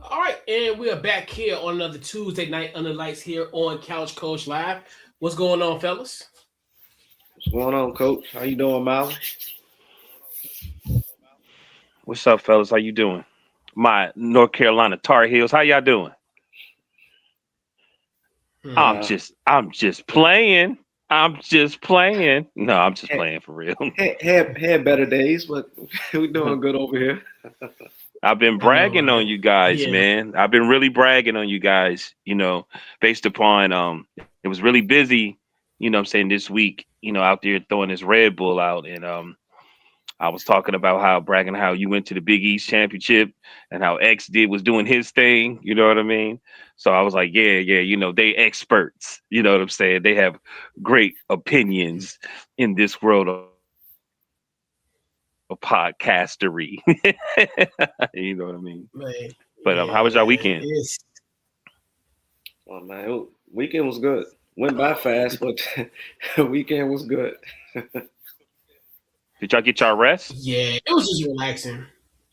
All right, and we are back here on another Tuesday night under the lights here on Couch Coach Live. What's going on, fellas? What's going on, Coach? How you doing, Molly? What's up, fellas? How you doing? My North Carolina Tar Heels. How y'all doing? I'm Uh, just I'm just playing. I'm just playing. No, I'm just had, playing for real. had better days, but we doing good over here. I've been I know, bragging on right? you guys, Yeah. man. I've been really bragging on you guys, based upon it was really busy, I'm saying this week, out there throwing this Red Bull out and I was talking about how you went to the Big East championship and how X was doing his thing. You know what I mean? So I was like, yeah, they experts. You know what I'm saying? They have great opinions in this world of podcastery. You know what I mean? Man, But how yeah, was your man. weekend? It's Well, man, weekend was good. Went by fast, but weekend was good. Did y'all get your rest? yeah, it was just relaxing.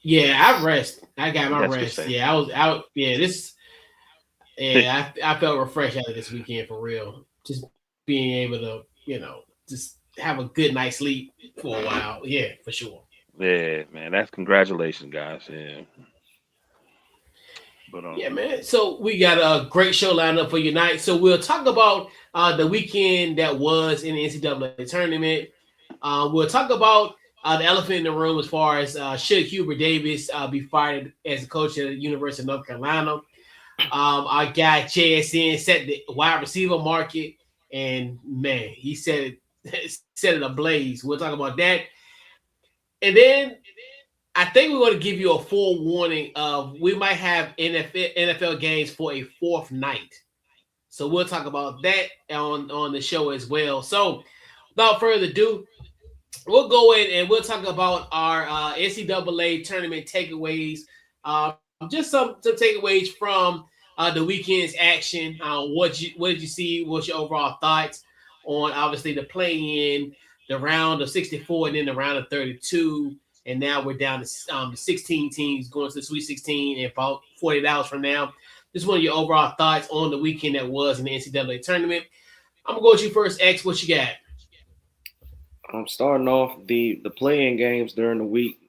Yeah, I rest. I got my That's good rest. say. Yeah, I was out. Yeah, I felt refreshed after this weekend for real. Just being able to, just have a good night's sleep for a while. Yeah, for sure. Yeah, man. That's congratulations, guys. Yeah. But Yeah, man. So we got a great show lined up for you tonight. So we'll talk about the weekend that was in the NCAA tournament. We'll talk about the elephant in the room as far as should Hubert Davis be fired as a coach at the University of North Carolina. Our guy JSN set the wide receiver market, and man, he set it set it ablaze. We'll talk about that, and then I think we're going to give you a forewarning of we might have NFL games for a fourth night. So we'll talk about that on the show as well. So without further ado, we'll go in and we'll talk about our NCAA tournament takeaways. Just some takeaways from the weekend's action. What did you see? What's your overall thoughts on obviously the play-in, the round of 64, and then the round of 32, and now we're down to 16 teams going to the Sweet 16 in about 48 hours from now. Just one of your overall thoughts on the weekend that was in the NCAA tournament. I'm gonna go with you first, X. What you got? I'm starting off the playing games during the week.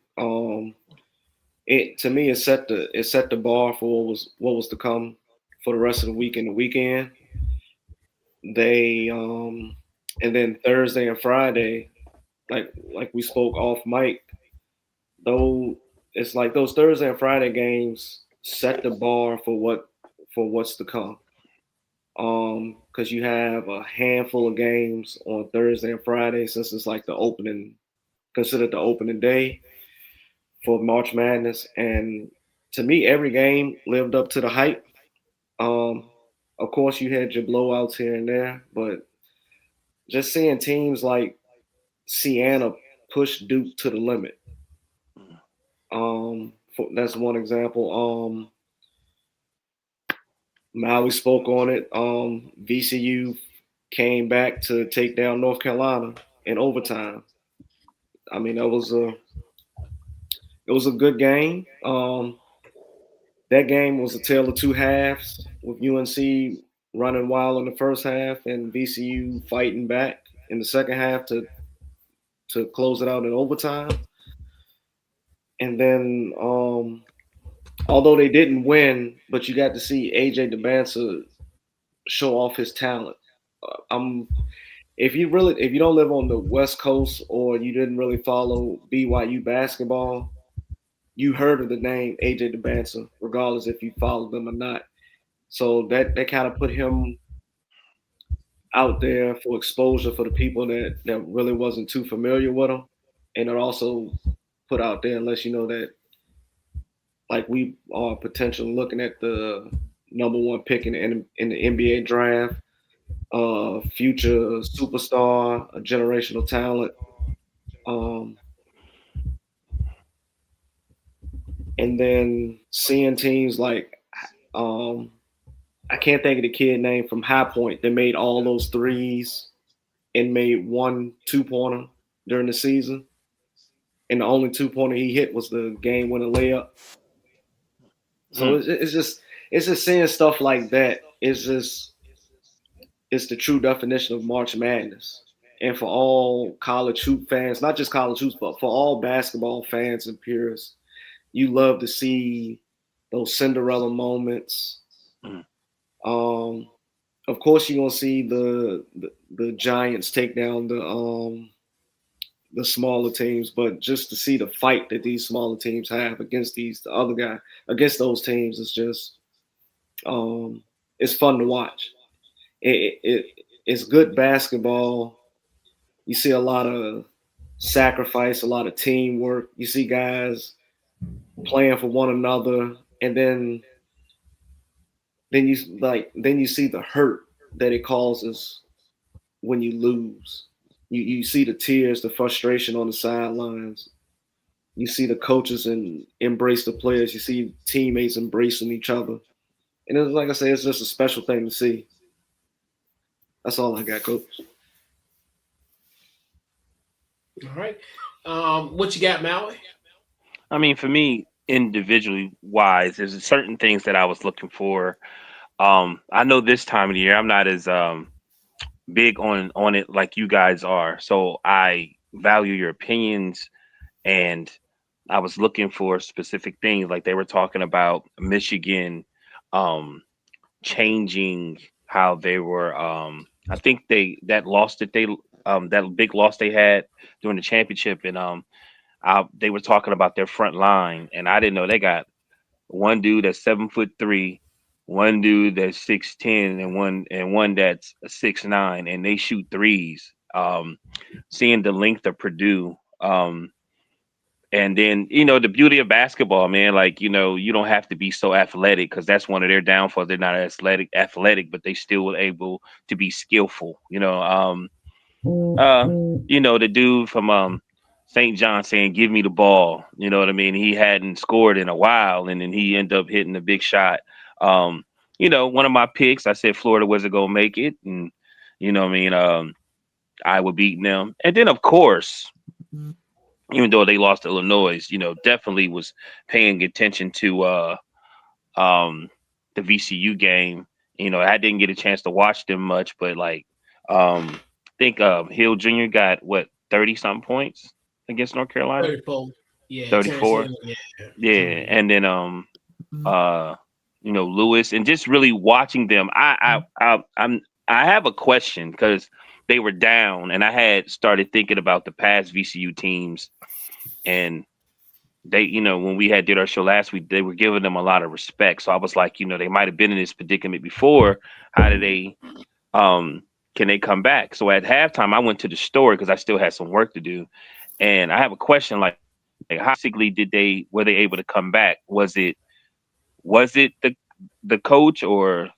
It to me it set the bar for what was to come for the rest of the week and the weekend. They and then Thursday and Friday, like we spoke off mic, though it's like those Thursday and Friday games set the bar for what's to come. Because you have a handful of games on Thursday and Friday since it's like considered the opening day for March Madness, and to me, every game lived up to the hype. Um, of course, you had your blowouts here and there, but just seeing teams like Siena push Duke to the limit. That's one example. Maui spoke on it. VCU came back to take down North Carolina in overtime. I mean, it was a good game. That game was a tale of two halves, with UNC running wild in the first half and VCU fighting back in the second half to close it out in overtime. And then, although they didn't win, but you got to see AJ DeBansa show off his talent. I'm if you don't live on the West Coast or you didn't really follow BYU basketball, you heard of the name AJ DeBansa, regardless if you followed them or not. So that kind of put him out there for exposure for the people that really wasn't too familiar with him, and it also put out there unless you know that like we are potentially looking at the number one pick in the NBA draft, future superstar, a generational talent. Um, and then seeing teams like um, I can't think of the kid name from High Point that made all those threes and made one 2-pointer during the season, and the only 2-pointer he hit was the game winning layup. So it's just seeing stuff like that. It's the true definition of March Madness. And for all college hoop fans, not just college hoops, but for all basketball fans and purists, you love to see those Cinderella moments. Mm. Of course, you're gonna see the Giants take down the smaller teams, but just to see the fight that these smaller teams have against the other guy against those teams is just it's fun to watch. It's good basketball. You see a lot of sacrifice, a lot of teamwork. You see guys playing for one another, and then you see the hurt that it causes when you lose. You see the tears, the frustration on the sidelines. You see the coaches and embrace the players. You see teammates embracing each other, and it's like I say, it's just a special thing to see. That's all I got, Coach. All right. What you got, Maui? I mean, for me, individually wise, there's certain things that I was looking for. I know this time of the year I'm not as big on it like you guys are, so I value your opinions, and I was looking for specific things like they were talking about Michigan changing how they were. I think that loss that they that big loss they had during the championship, and they were talking about their front line, and I didn't know they got one dude that's 7'3", one dude that's 6'10", and one that's 6'9", and they shoot threes. Seeing the length of Purdue, and then the beauty of basketball, man. Like you don't have to be so athletic because that's one of their downfalls. They're not athletic, but they still were able to be skillful. The dude from St. John saying, "Give me the ball." You know what I mean? He hadn't scored in a while, and then he ended up hitting a big shot. One of my picks, I said Florida wasn't gonna make it, and what I mean, Iowa beating them, and then of course, even though they lost to Illinois, definitely was paying attention to the VCU game. I didn't get a chance to watch them much, but I think Hill Jr. got what 30 something points against North Carolina. 34. Yeah. 34. Yeah, and then Lewis, and just really watching them. I have a question because they were down, and I had started thinking about the past VCU teams, and they, when we did our show last week, they were giving them a lot of respect. So I was like, they might have been in this predicament before. How did they, can they come back? So at halftime, I went to the store because I still had some work to do, and I have a question like how basically were they able to come back? Was it the coach, or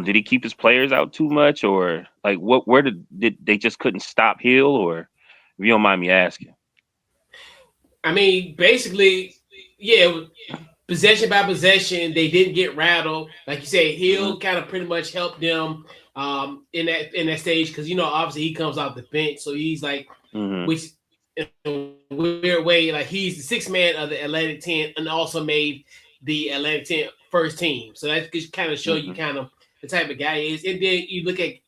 did he keep his players out too much, or like where did they just couldn't stop Hill, or if you don't mind me asking? I mean, basically, yeah, possession by possession. They didn't get rattled. Like you said, Hill kind of pretty much helped them in that stage because obviously he comes off the bench, so he's like, which in a weird way, like he's the sixth man of the Atlantic 10 and also made the Atlantic 10 first team. So that just kind of show you kind of the type of guy he is. And then you look at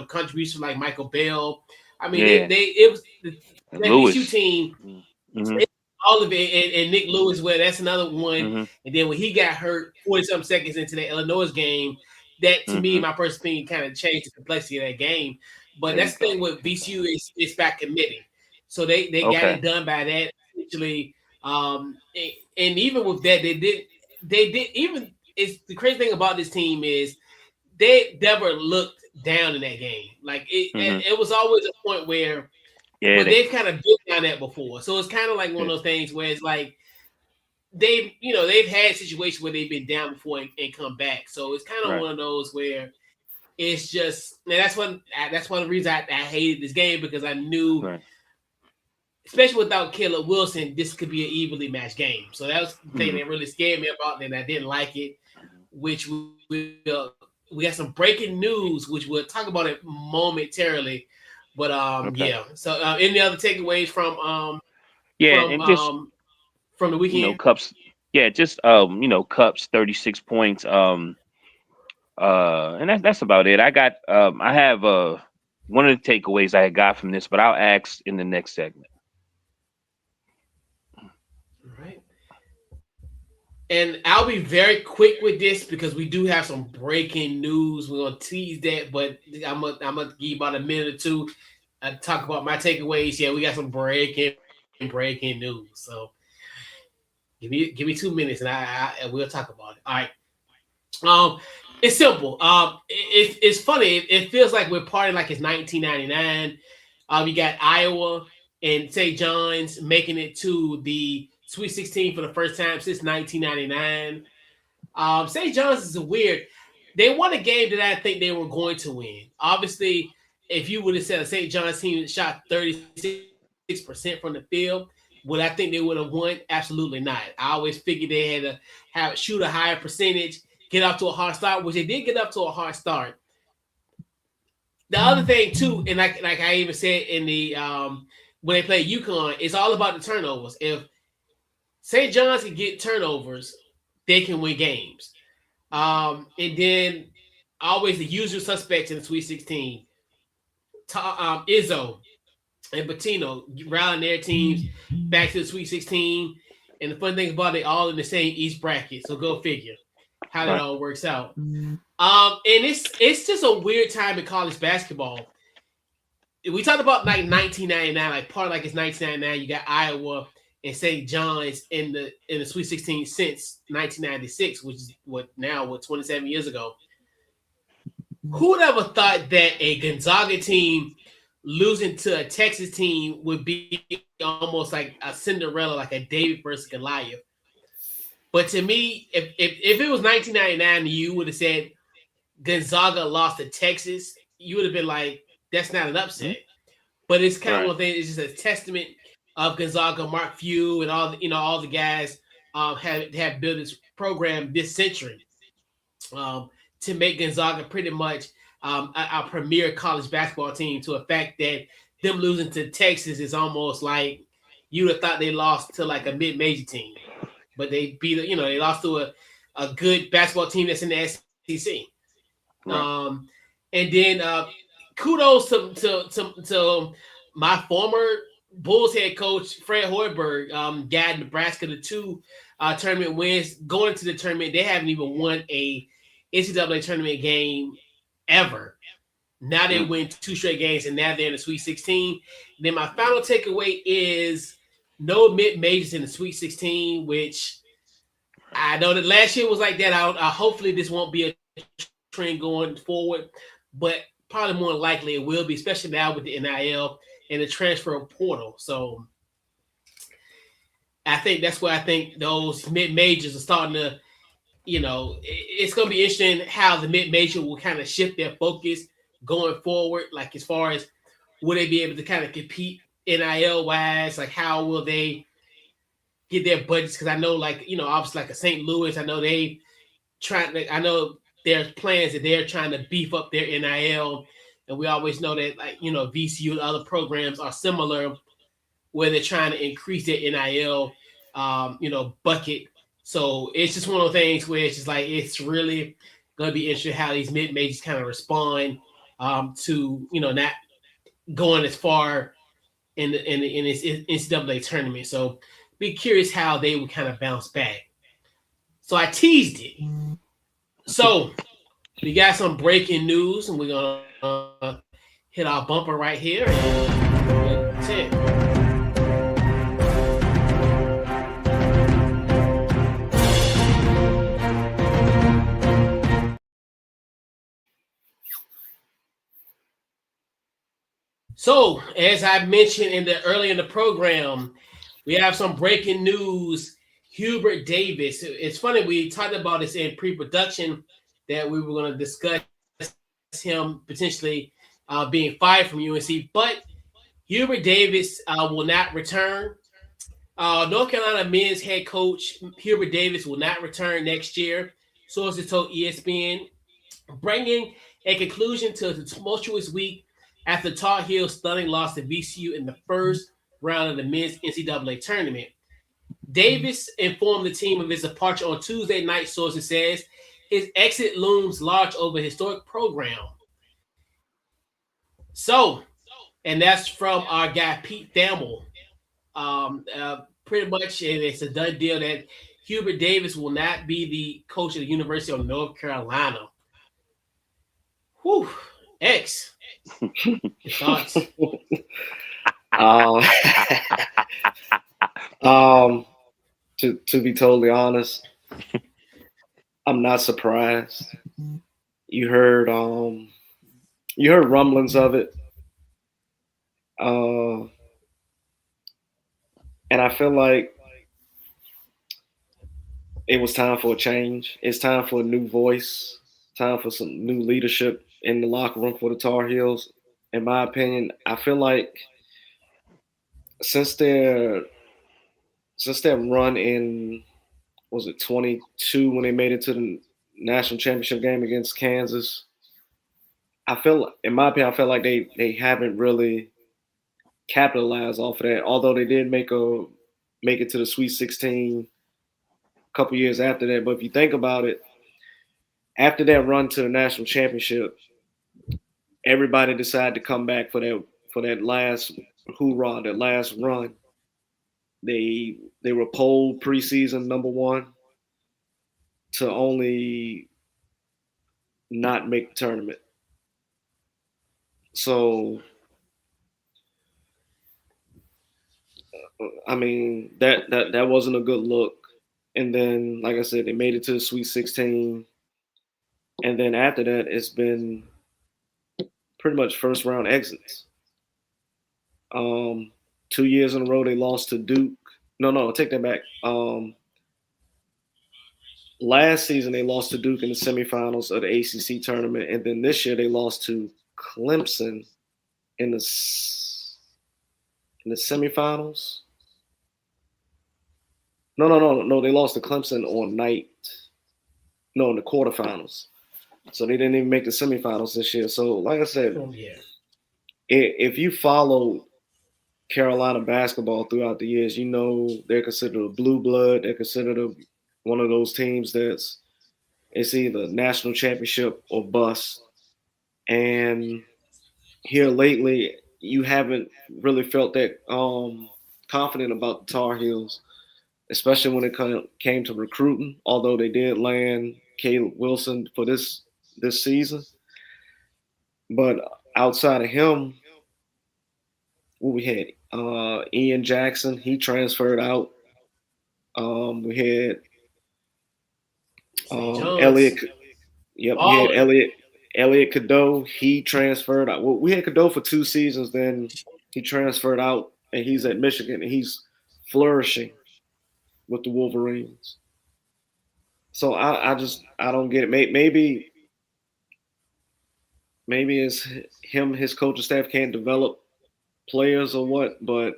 contributions like Michael Bell. I mean, it was that VCU team. All of it, and Nick Lewis, well, that's another one. And then when he got hurt 40-something seconds into the Illinois game, that to me, my personal opinion, kind of changed the complexity of that game. But that's the thing with VCU is back committing. So they got it done by that essentially. And even with that, they did even. It's the crazy thing about this team is they never looked down in that game. Like it was always a point where. But they've kind of been down that before. So it's kind of like one of those things where it's like they've had situations where they've been down before and come back. So it's kind of one of those where it's just, and that's one of the reasons I hated this game because I knew, especially without Caleb Wilson, this could be an evenly matched game. So that was the thing that really scared me about it, and I didn't like it, which we got some breaking news, which we'll talk about it momentarily. But so any other takeaways from from the weekend? Cups, Cups 36 points. And that's about it. I have one of the takeaways I got from this, but I'll ask in the next segment. All right. And I'll be very quick with this because we do have some breaking news. We're gonna tease that, but I'm gonna give you about a minute or two. I talk about my takeaways. Yeah, we got some breaking news. So give me 2 minutes and we'll talk about it. All right. It's simple. It's funny. It feels like we're partying like it's 1999. We got Iowa and St. John's making it to the Sweet 16 for the first time since 1999. St. John's is weird. They won a game that I think they were going to win. Obviously, if you would have said a St. John's team that shot 36% from the field, would I think they would have won? Absolutely not. I always figured they had to shoot a higher percentage, get off to a hard start, which they did get up to a hard start. The other thing too, and like I even said in the when they play UConn, it's all about the turnovers. If St. John's can get turnovers, they can win games. And then always the usual suspects in the Sweet 16. Izzo and Patino rallying their teams back to the Sweet 16. And the fun thing about it, all in the same East bracket. So go figure how that all works out. And it's just a weird time in college basketball. We talked about like 1999, like part like it's 1999. You got Iowa and St. John's in the Sweet 16 since 1996, which is 27 years ago. Who would ever thought that a Gonzaga team losing to a Texas team would be almost like a Cinderella, like a David versus Goliath? But to me, if it was 1999, you would have said Gonzaga lost to Texas, you would have been like, that's not an upset. But it's kind of one thing. It's just a testament of Gonzaga, Mark Few, and all the guys have built this program this century. To make Gonzaga pretty much a premier college basketball team, to a fact that them losing to Texas is almost like you would have thought they lost to like a mid-major team, but they beat they lost to a good basketball team that's in the SEC. And then kudos to my former Bulls head coach Fred Hoiberg, guiding Nebraska to 2 tournament wins. Going to the tournament, they haven't even won a NCAA tournament game ever. Now they win 2 straight games, and now they're in the Sweet 16. And then my final takeaway is no mid-majors in the Sweet 16, which I know that last year was like that. Hopefully this won't be a trend going forward, but probably more likely it will be, especially now with the NIL and the transfer portal. So I think that's where I think those mid-majors are starting to, it's going to be interesting how the mid-major will kind of shift their focus going forward. Like as far as will they be able to kind of compete NIL-wise? Like how will they get their budgets, because I know, like, obviously, like a St. Louis, I know I know there's plans that they're trying to beef up their NIL, and we always know that, like, VCU and other programs are similar, where they're trying to increase their NIL, bucket. So it's just one of those things where it's just like, it's really going to be interesting how these mid majors kind of respond to not going as far in this NCAA tournament. So be curious how they would kind of bounce back. So I teased it. So we got some breaking news, and we're gonna hit our bumper right here. And that's it. So, as I mentioned early in the program, we have some breaking news. Hubert Davis. It's funny, we talked about this in pre-production that we were going to discuss him potentially being fired from UNC, but Hubert Davis will not return. North Carolina men's head coach Hubert Davis will not return next year. Sources told ESPN, bringing a conclusion to the tumultuous week after Tar Heels' stunning loss to VCU in the first round of the men's NCAA tournament. Davis informed the team of his departure on Tuesday night, sources says. His exit looms large over a historic program. So, and that's from our guy Pete Thamel. Pretty much, it's a done deal that Hubert Davis will not be the coach of the University of North Carolina. Whew. X. Your thoughts? To be totally honest, I'm not surprised. You heard rumblings of it. And I feel like it was time for a change. It's time for a new voice, time for some new leadership in the locker room for the Tar Heels. In my opinion, I feel like since their run in, was it 22 when they made it to the national championship game against Kansas, in my opinion, I feel like they haven't really capitalized off of that. Although they did make it to the Sweet 16 a couple years after that. But if you think about it, after that run to the national championship, everybody decided to come back for that last hoorah, that last run. They were polled preseason number one to only not make the tournament. So, I mean, that wasn't a good look. And then, like I said, they made it to the Sweet 16. And then after that, it's been pretty much first round exits. 2 years in a row, they lost to Duke. No, take that back. Last season, they lost to Duke in the semifinals of the ACC tournament. And then this year, they lost to Clemson in the semifinals. No. They lost to Clemson in the quarterfinals. So they didn't even make the semifinals this year. So, like I said, if you follow Carolina basketball throughout the years, you know they're considered a blue blood. They're considered one of those teams it's either national championship or bust. And here lately, you haven't really felt that confident about the Tar Heels, especially when it came to recruiting, although they did land Caleb Wilson for this season. But outside of him, what we had, Ian Jackson, he transferred out. We had Elliot. Yep, we had Elliot Cadeau. He transferred out. Well, we had Cadeau for 2 seasons. Then he transferred out, and he's at Michigan, and he's flourishing with the Wolverines. So I don't get it. Maybe it's his coaching staff can't develop players or what, but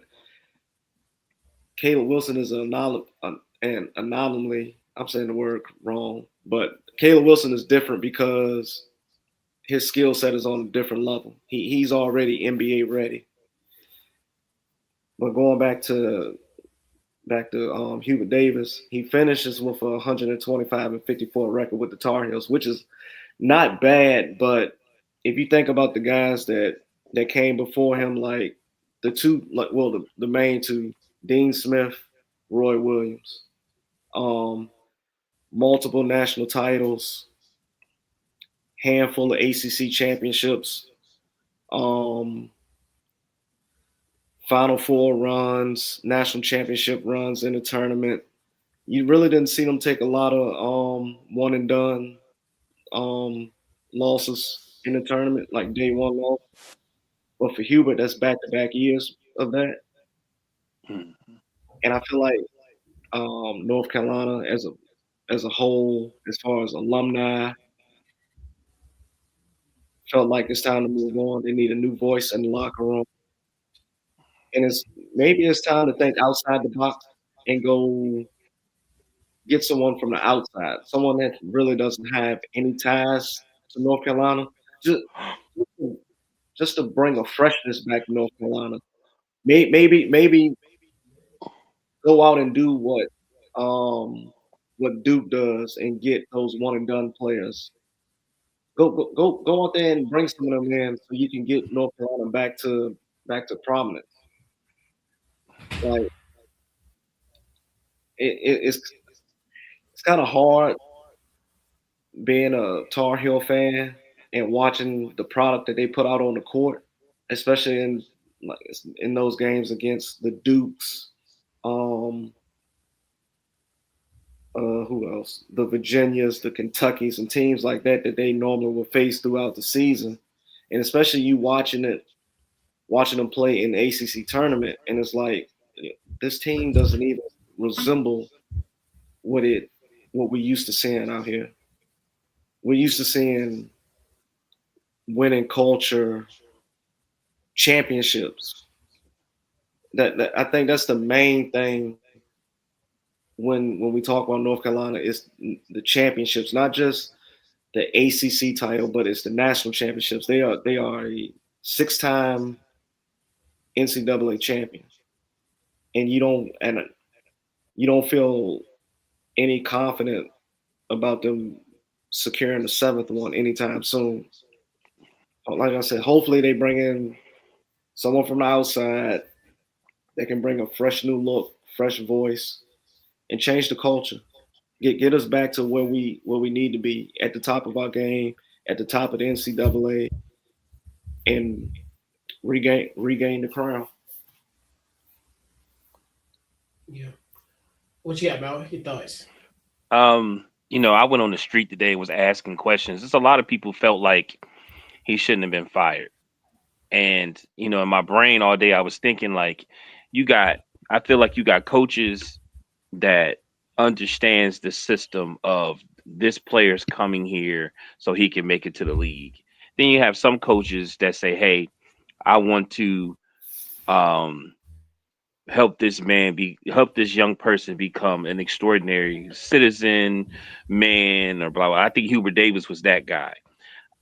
Caleb Wilson is an anomaly. I'm saying the word wrong, but Caleb Wilson is different because his skill set is on a different level. He's already NBA ready. But going back to Hubert Davis, he finishes with a 125 and 54 record with the Tar Heels, which is not bad. But if you think about the guys that came before him, like the main two, Dean Smith, Roy Williams, um, multiple national titles, handful of ACC championships, um, Final Four runs, national championship runs in the tournament. You really didn't see them take a lot of one and done um, losses in the tournament, like day one loss. But for Hubert, that's back to back years of that. And I feel like North Carolina as a whole, as far as alumni, felt like it's time to move on. They need a new voice in the locker room, and it's time to think outside the box and go get someone from the outside, someone that really doesn't have any ties to North Carolina, just just to bring a freshness back to North Carolina. Maybe go out and do what Duke does and get those one and done players. Go out there and bring some of them in so you can get North Carolina back to prominence. Like it's kind of hard being a Tar Heel fan and watching the product that they put out on the court, especially in those games against the Dukes, um, who else? The Virginias, the Kentuckys, and teams like that they normally will face throughout the season, and especially you watching them play in the ACC tournament, and it's like this team doesn't even resemble what we used to seeing out here. We're used to seeing winning culture, championships. That I think that's the main thing when we talk about North Carolina is the championships, not just the ACC title, but it's the national championships. They are a 6-time NCAA champion, and you don't feel any confident about them securing the 7th one anytime soon. Like I said, hopefully they bring in someone from the outside that can bring a fresh new look, fresh voice, and change the culture. Get us back to where we need to be at the top of our game, at the top of the NCAA, and regain the crown. Yeah. What you got, Mel? Your thoughts? I went on the street today and was asking questions. There's a lot of people felt like he shouldn't have been fired. And, in my brain all day, I was thinking like, I feel like you got coaches that understands the system of this player's coming here so he can make it to the league. Then you have some coaches that say, hey, I want to help this young person become an extraordinary citizen, man, or blah, blah. I think Hubert Davis was that guy.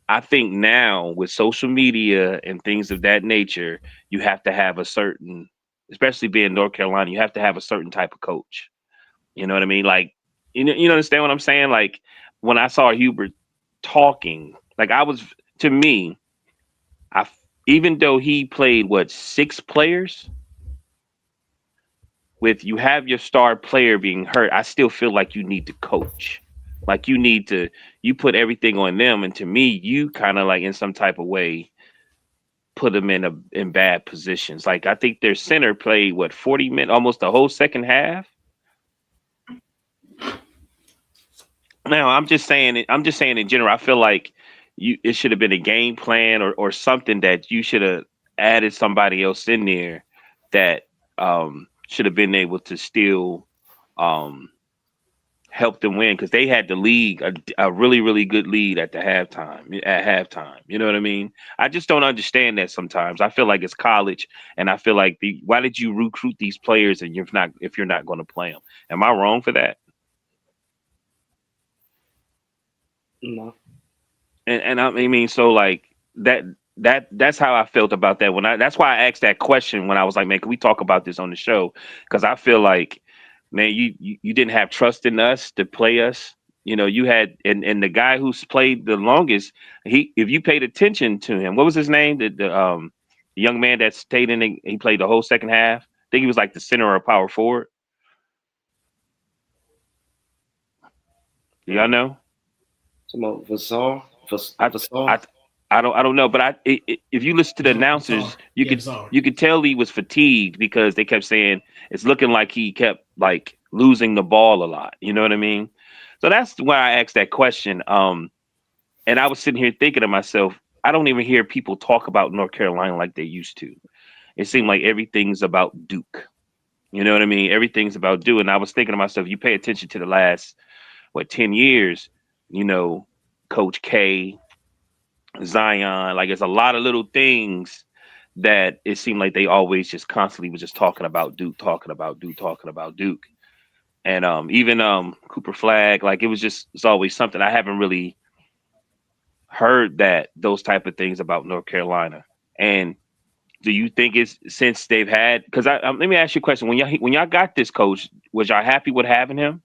I think now with social media and things of that nature, you have to have a certain, especially being North Carolina, you have to have a certain type of coach. You know what I mean? Like, you understand what I'm saying? Like when I saw Hubert talking, like to me, even though he played 6 players, with you have your star player being hurt, I still feel like you need to coach. Like you put everything on them, and to me, you kind of like in some type of way put them in bad positions. Like I think their center played 40 minutes, almost the whole second half. Now I'm just saying in general, I feel like it should have been a game plan or something that you should have added somebody else in there that should have been able to still helped them win because they had the league a really, really good lead at the halftime. At halftime, you know what I mean? I just don't understand that sometimes. I feel like it's college, and I feel like why did you recruit these players and if you're not going to play them? Am I wrong for that? No. And I mean, so like that's how I felt about that that's why I asked that question when I was like, man, can we talk about this on the show? Because I feel like, man, you didn't have trust in us to play us. You know, you had and the guy who's played the longest, if you paid attention to him, what was his name? The young man that stayed he played the whole second half. I think he was like the center or power forward. Do y'all know? Some of Vasar. I don't know, but if you listen to the announcers, you could tell he was fatigued because they kept saying it's looking like he kept like losing the ball a lot. You know what I mean? So that's why I asked that question. And I was sitting here thinking to myself, I don't even hear people talk about North Carolina like they used to. It seemed like everything's about Duke. You know what I mean? Everything's about Duke. And I was thinking to myself, you pay attention to the last 10 years, you know, Coach K, Zion, like it's a lot of little things that it seemed like they always just constantly was just talking about Duke, talking about Duke, talking about Duke. And even Cooper Flag, like it's always something. I haven't really heard those type of things about North Carolina. And do you think it's since they've had, because let me ask you a question. When y'all got this coach, was y'all happy with having him?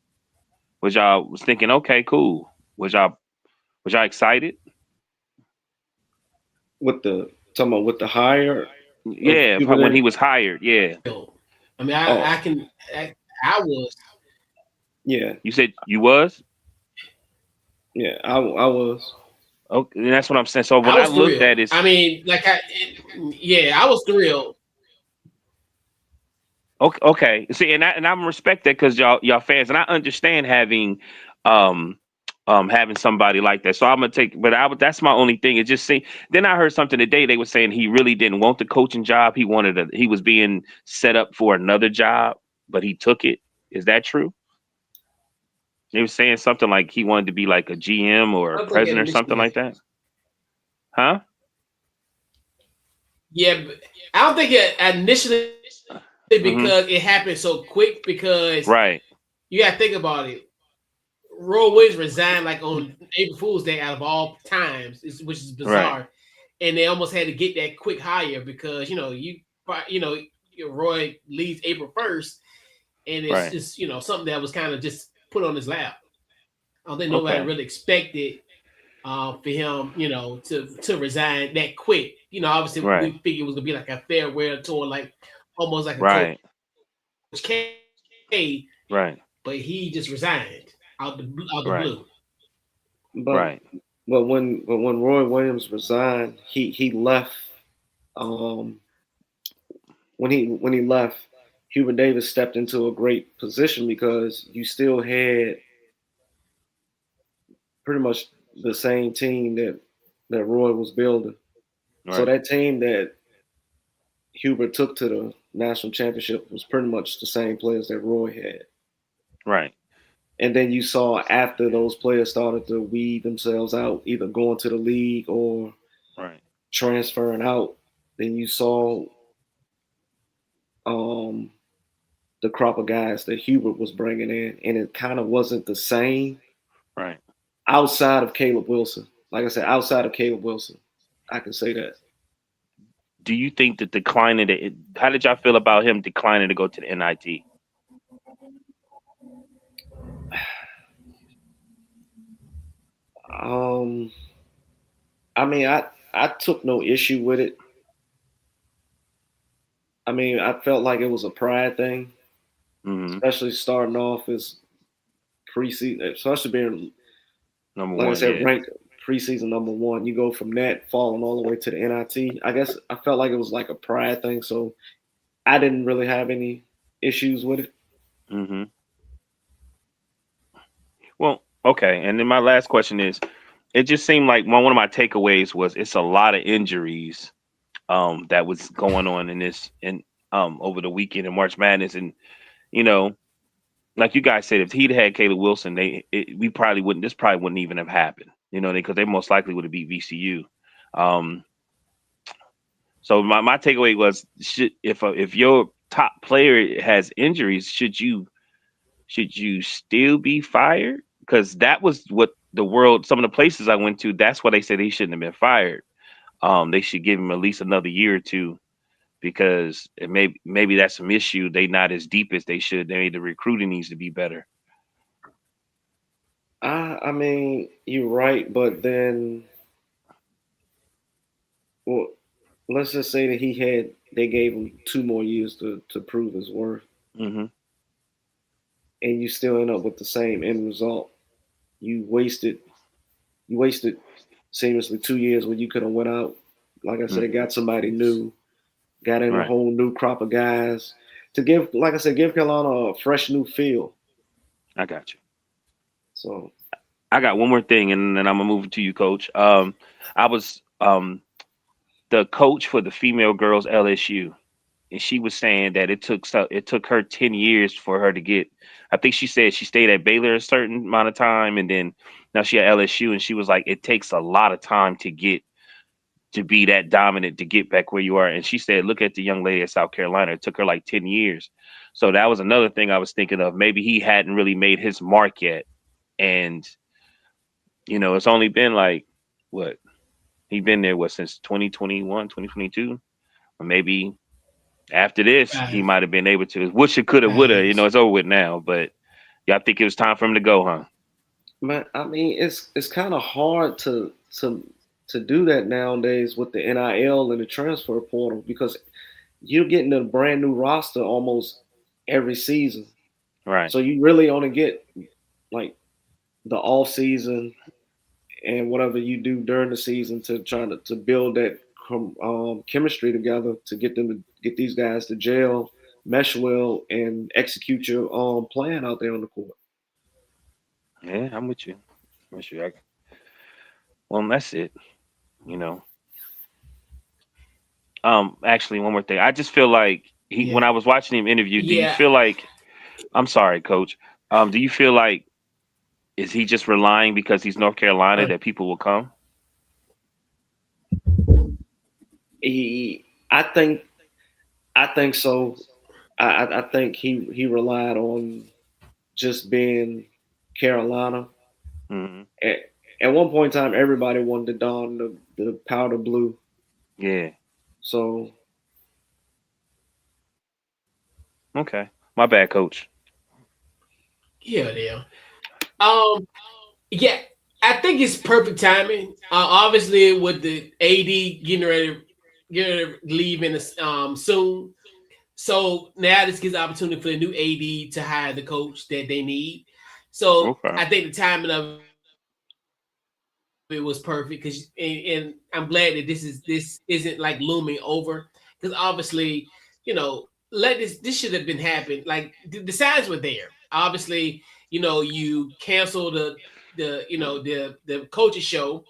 Was y'all thinking, okay, cool. Was y'all excited? Talking about with the hire? Yeah, when he was hired, yeah. I mean, I was. Yeah. You said you was? Yeah, I was. Okay, and that's what I'm saying. So when I looked at it, I mean, like I was thrilled. Okay. See, and I'm respect that because y'all fans, and I understand having having somebody like that. So I'm gonna take, but that's my only thing. It just seemed. Then I heard something today. They were saying he really didn't want the coaching job. He was being set up for another job, but he took it. Is that true? They were saying something like he wanted to be like a GM or a president or something like that. Huh? Yeah, but I don't think it initially because it happened so quick. Because right, you got to think about it. Roy Williams resigned like on April Fool's Day out of all times, which is bizarre. Right. And they almost had to get that quick hire because Roy leaves April 1st, and it's just something that was kind of just put on his lap. I don't think nobody really expected for him, to resign that quick. Obviously we figured it was gonna be like a farewell tour, like almost like a Coach K. Right. But he just resigned out the blue. But when Roy Williams resigned, he left. When he left, Hubert Davis stepped into a great position because you still had pretty much the same team that Roy was building. Right. So that team that Hubert took to the national championship was pretty much the same players that Roy had. Right. And then you saw after those players started to weed themselves out, either going to the league or transferring out, then you saw the crop of guys that Hubert was bringing in, and it kind of wasn't the same. Right. Outside of Caleb Wilson. Like I said, outside of Caleb Wilson, I can say that. Do you think that how did y'all feel about him declining to go to the NIT? I mean, I took no issue with it. I mean, I felt like it was a pride thing, especially starting off as preseason, especially being number like one, I said, ranked preseason number one. You go from that falling all the way to the NIT. I guess I felt like it was like a pride thing, so I didn't really have any issues with it. Mm-hmm. Well, okay. And then my last question is, it just seemed like one of my takeaways was it's a lot of injuries that was going on in this over the weekend in March Madness. And, like you guys said, if he'd had Caleb Wilson, we probably wouldn't. This probably wouldn't even have happened. You know, because they most likely would have beat VCU. Um, so my takeaway was, if your top player has injuries, should you still be fired? Because that was what some of the places I went to, that's why they said he shouldn't have been fired. They should give him at least another year or two, because maybe that's some issue. They not as deep as they should. The recruiting needs to be better. I mean, you're right, but then, well, let's just say that they gave him 2 more years to prove his worth, Hmm. and you still end up with the same end result. You wasted, you wasted seriously 2 years when you could have went out, like I said, Hmm. got somebody new, got in a Right. whole new crop of guys to give, like I said, give Carolina a fresh new feel. I got you. So I got one more thing, and then I'm gonna move it to you, Coach. I was the coach for the female girls LSU, and she was saying that it took her 10 years for her to get. I think she said she stayed at Baylor a certain amount of time, and then now she at LSU, and she was like, it takes a lot of time to be that dominant to get back where you are. And she said, look at the young lady at South Carolina. It took her like 10 years. So that was another thing I was thinking of. Maybe he hadn't really made his mark yet, and it's only been like what he been there since 2021, 2022, or maybe after this he Right. might have been able to. Woulda, coulda, woulda. Right. It's over with now. But yeah, I think it was time for him to go, huh? man, I mean, it's kind of hard to do that nowadays with the NIL and the transfer portal because you're getting a brand new roster almost every season. Right. So you really only get like the off season and whatever you do during the season to try to build that chemistry together to get these guys to gel, mesh well, and execute your plan out there on the court. Yeah, I'm with you. I'm with you. Well, that's it. You know. Actually, one more thing. I just feel like when Yeah. I was watching him interview, do you Yeah. feel like? I'm sorry, Coach. Do you feel like, is he just relying because he's North Carolina Uh, that people will come? I think so. I think he relied on just being Carolina. Hmm. At, at one point in time, everybody wanted to don the powder blue. Yeah. So Okay. My bad, Coach. yeah, yeah. Um, yeah, I think it's perfect timing. Obviously, with the AD getting ready to leave in soon, so now this gives opportunity for the new AD to hire the coach that they need. So Okay. I think the timing of it was perfect because, and I'm glad that this isn't like looming over because obviously, this should have been happened. Like the signs were there. Obviously, you cancel the coaches show.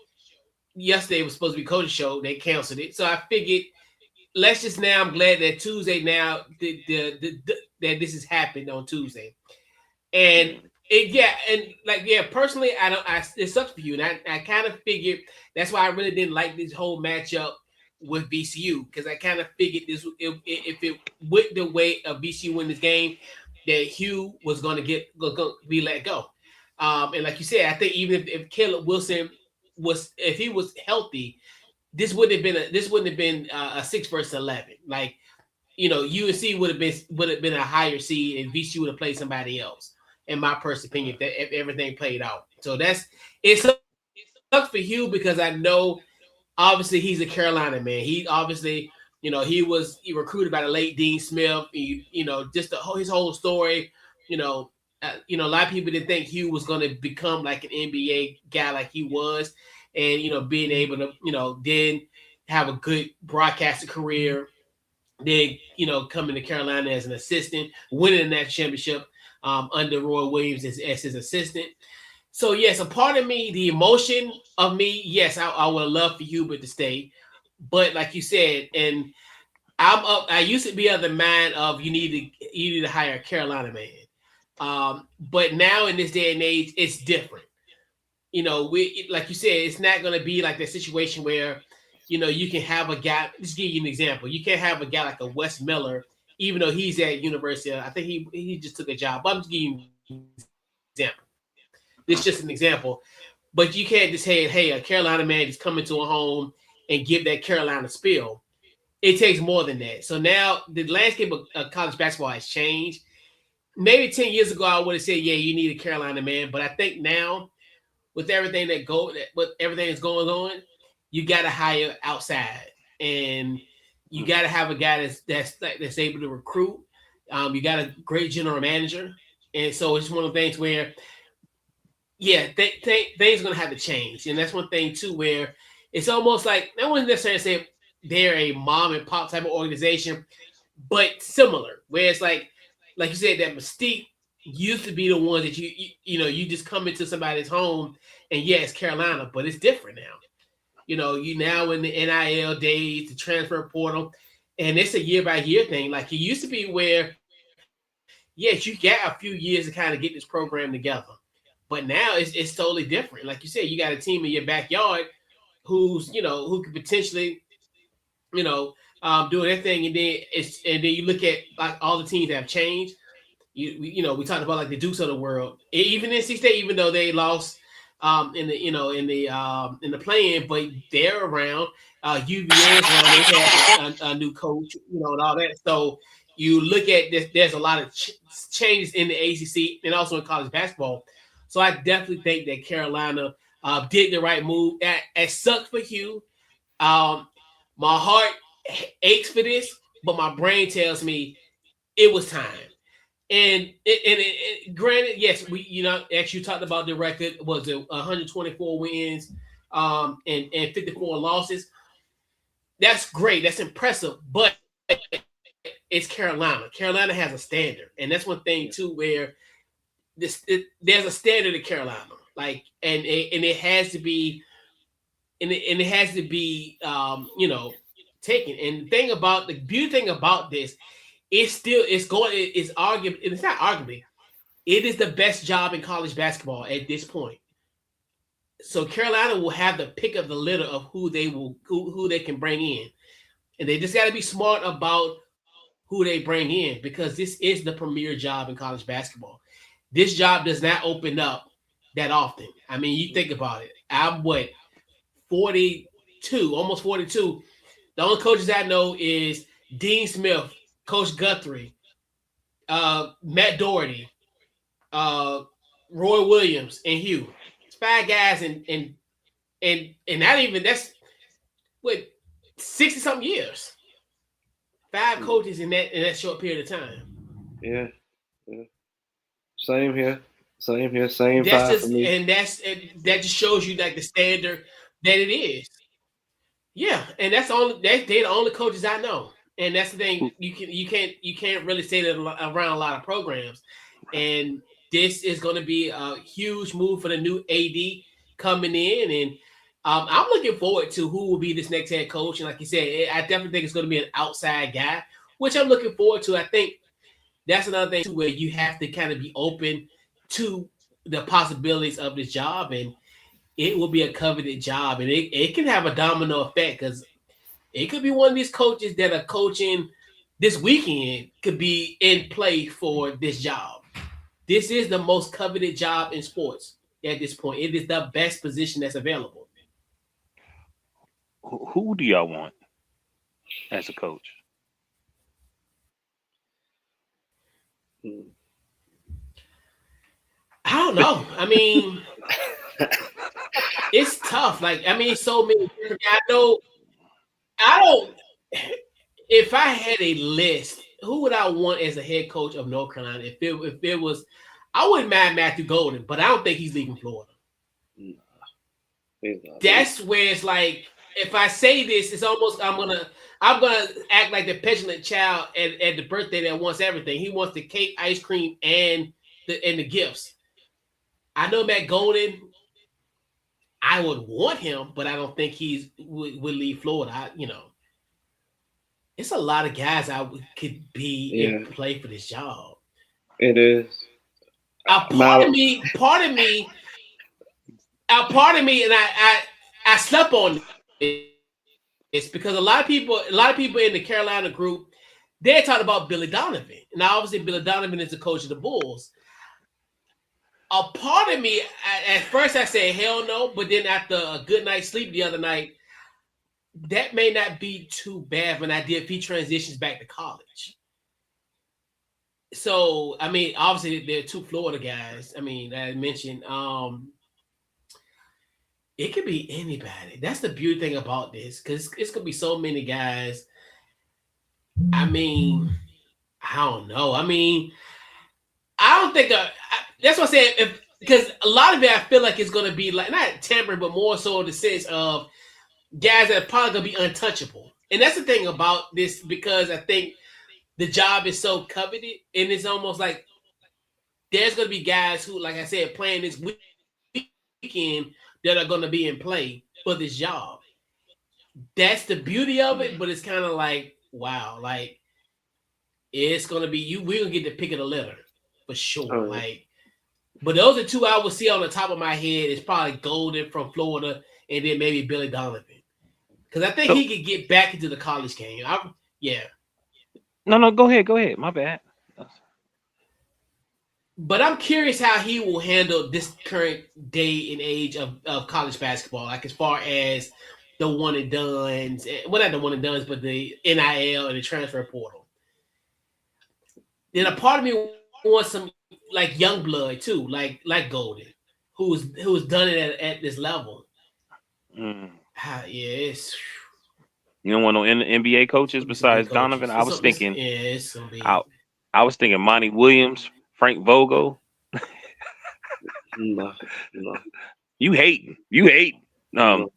Yesterday was supposed to be coaches show. They canceled it. So I figured let's just now. I'm glad that Tuesday now that this has happened on Tuesday. And Mm. personally, I don't. It sucks for you, and I kind of figured that's why I really didn't like this whole matchup with VCU because I kind of figured this if it went the way of VCU win this game, that Hugh was going to be let go. And like you said, I think even if Caleb Wilson if he was healthy, this wouldn't have been a 6 versus 11. Like UNC would have been a higher seed, and VCU would have played somebody else. In my personal opinion, if everything played out, so it sucks for Hugh because I know obviously he's a Carolina man. He obviously he recruited by the late Dean Smith. Just his whole story. You know, a lot of people didn't think Hugh was going to become like an NBA guy like he was, and being able to then have a good broadcasting career, then coming to Carolina as an assistant, winning that championship under Roy Williams as his assistant. So yes, a part of me, the emotion of me, yes, I would love for Hubert to stay, but like you said, and I'm up. I used to be of the mind of you need to hire a Carolina man. But now in this day and age, it's different. We like you said, it's not going to be like that situation where you can have a guy. Just give you an example. You can't have a guy like a Wes Miller, even though he's at University. I think he just took a job. But I'm just giving you an example. This is just an example. But you can't just say, hey, a Carolina man is coming to a home and give that Carolina spill. It takes more than that. So now the landscape of college basketball has changed. Maybe 10 years ago, I would have said, yeah, you need a Carolina man. But I think now, with everything that's going on, you got to hire outside, and you got to have a guy that's able to recruit. You got a great general manager, and so it's one of the things where, yeah, things are gonna have to change, and that's one thing too where it's almost like I wouldn't necessarily say they're a mom and pop type of organization, but similar, where it's like you said, that mystique used to be the ones that you just come into somebody's home and yeah, it's Carolina, but it's different now. You now in the NIL days, the transfer portal, and it's a year by year thing. Like it used to be where, yes, you got a few years to kind of get this program together. But now it's totally different. Like you said, you got a team in your backyard who could potentially do their thing, and then you look at like all the teams that have changed. We talked about like the Dukes of the world, even NC State, even though they lost in the play-in, but they're around. UVA is around. They had a new coach, and all that. So you look at this. There's a lot of changes in the ACC and also in college basketball. So I definitely think that Carolina did the right move. It sucked for Hugh. Um, my heart aches for this, but my brain tells me it was time. Granted, yes, as you talked about the record, was it 124 wins, and 54 losses. That's great. That's impressive. But it's Carolina. Carolina has a standard, and that's one thing too where there's a standard in Carolina, like, and it has to be, and it has to be, taken. And the beauty thing about this, it's arguable. It's not arguably. It is the best job in college basketball at this point. So Carolina will have the pick of the litter of who they can bring in, and they just got to be smart about who they bring in, because this is the premier job in college basketball. This job does not open up that often. I mean, you think about it. I'm 42, almost 42. The only coaches I know is Dean Smith, Coach Guthrie, Matt Doherty, uh, Roy Williams, and Hugh. It's five guys, and not even that's what 60 something years. Five coaches in that short period of time. Yeah. Same here. Same That's five just for me. that just shows you like the standard that it is. Yeah, and they're the only coaches I know, and that's the thing. You can't really say that around a lot of programs, and this is going to be a huge move for the new AD coming in, and I'm looking forward to who will be this next head coach. And like you said, I definitely think it's going to be an outside guy, which I'm looking forward to. I think that's another thing too, where you have to kind of be open to the possibilities of this job, and it will be a coveted job, and it can have a domino effect, because it could be one of these coaches that are coaching this weekend could be in play for this job. This is the most coveted job in sports at this point. It is the best position that's available. Who do y'all want as a coach? I don't know. I mean, it's tough. Like, I mean, so many different. I don't. If I had a list, who would I want as a head coach of North Carolina? If it was, I wouldn't mind Matthew Golden, but I don't think he's leaving Florida. That's where it's like, if I say this, it's almost I'm gonna act like the petulant child at the birthday that wants everything. He wants the cake, ice cream, and the gifts. I know Matt Golden. I would want him, but I don't think would leave Florida. It's a lot of guys could be in play for this job. It is. a part of me, and I slept on this because a lot of people in the Carolina group, they talked about Billy Donovan. Now, obviously, Billy Donovan is the coach of the Bulls. A part of me, at first, I said hell no, but then after a good night's sleep the other night, that may not be too bad of an idea if he transitions back to college. So, I mean, obviously, they're two Florida guys. I mean, I mentioned, it could be anybody. That's the beauty thing about this, because it's gonna be so many guys. I mean, I don't know. I mean, I don't think that's what I said. If because a lot of it, I feel like it's gonna be like not tampering, but more so in the sense of guys that are probably gonna be untouchable. And that's the thing about this, because I think the job is so coveted, and it's almost like there's gonna be guys who, like I said, playing this weekend that are gonna be in play for this job. That's the beauty of it, but it's kind of like, wow, like it's gonna be you. We're gonna get the pick of the litter for sure. Like, but those are two I would see on the top of my head. It's probably Golden from Florida, and then maybe Billy Donovan, because I think he could get back into the college game. Yeah. No, go ahead. My bad. But I'm curious how he will handle this current day and age of college basketball, like as far as the one and dones, well, not the one and dones, but the NIL and the transfer portal. Then a part of me wants some like young blood too, like Golden, who's done it at this level. Mm. Yes. You don't want no NBA coaches besides Donovan. I was thinking, I was thinking Monty Williams, Frank Vogel. No. You hate. No,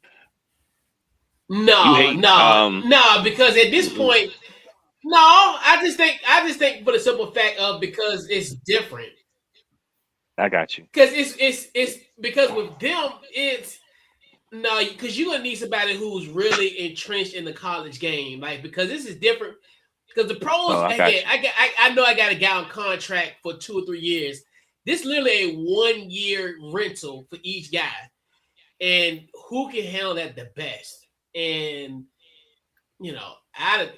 because at this point, no, I just think for the simple fact of because it's different. I got you. Because it's because with them it's no, because you're gonna need somebody who's really entrenched in the college game, like because this is different. Because the pros, I know I got a guy on contract for 2 or 3 years. This is literally a 1-year rental for each guy, and who can handle that the best? And you know, out of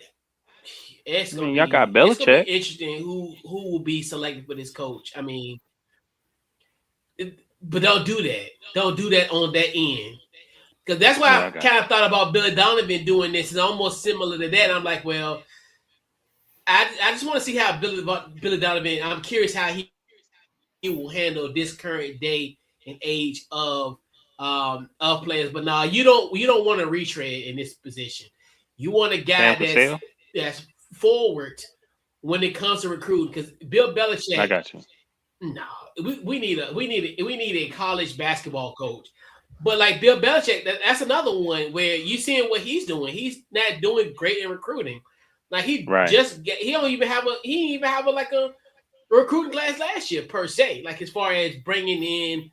it's gonna y'all got Belichick. It's gonna be interesting who will be selected for this coach. I mean, but don't do that. Don't do that on that end. Because that's why I kind of thought about Billy Donovan doing this. It's almost similar to that. I'm like, well, I just want to see how Billy Donovan. I'm curious how he will handle this current day and age of players. But now you don't want to retread in this position. You want a guy that's forward when it comes to recruiting. Because Bill Belichick, I got you. No, we need a college basketball coach. But like Bill Belichick, that's another one where you seeing what he's doing. He's not doing great in recruiting. Like he don't even have a recruiting class last year per se. Like as far as bringing in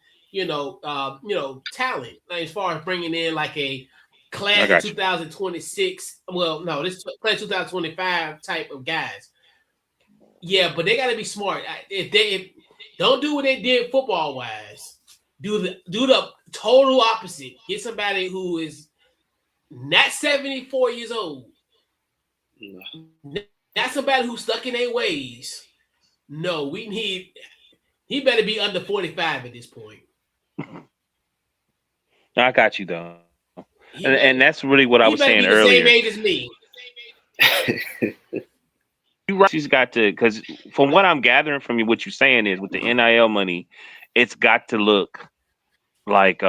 talent. Like as far as bringing in like a class of 2026. Well, no, this class 2025 type of guys. Yeah, but they got to be smart. If don't do what they did football wise. Do the total opposite. Get somebody who is not 74 years old. Not somebody who's stuck in their ways. No, he better be under 45 at this point. I got you though. And that's really what I was saying earlier. Same age as me. She's got to, because from what I'm gathering from you, what you're saying is with the NIL money, it's got to look like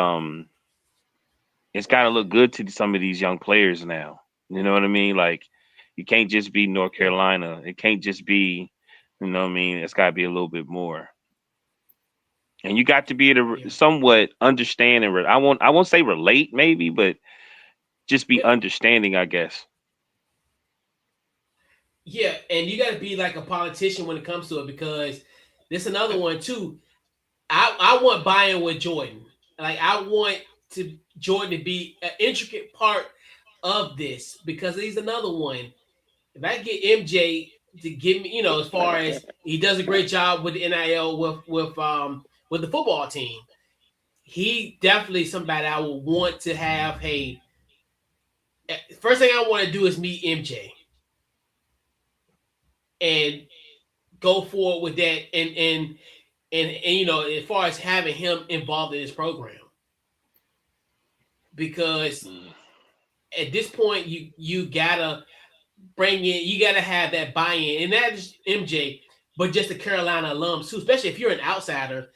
it's got to look good to some of these young players now. You know what I mean? Like you can't just be North Carolina. It can't just be, you know what I mean? It's got to be a little bit more. And you got to be able to somewhat understand and I won't say relate maybe, but just be understanding, I guess. Yeah, and you got to be like a politician when it comes to it, because there's another one too. I want buy-in with Jordan. Like I want Jordan to be an intricate part of this, because he's another one. If I get MJ to give me, as far as he does a great job with the NIL with the football team. He definitely somebody I would want to have. Hey, first thing I want to do is meet MJ and go forward with that, and as far as having him involved in this program, because at this point you gotta bring in, you gotta have that buy-in, and not just MJ, but just the Carolina alums too. Especially if you're an outsider,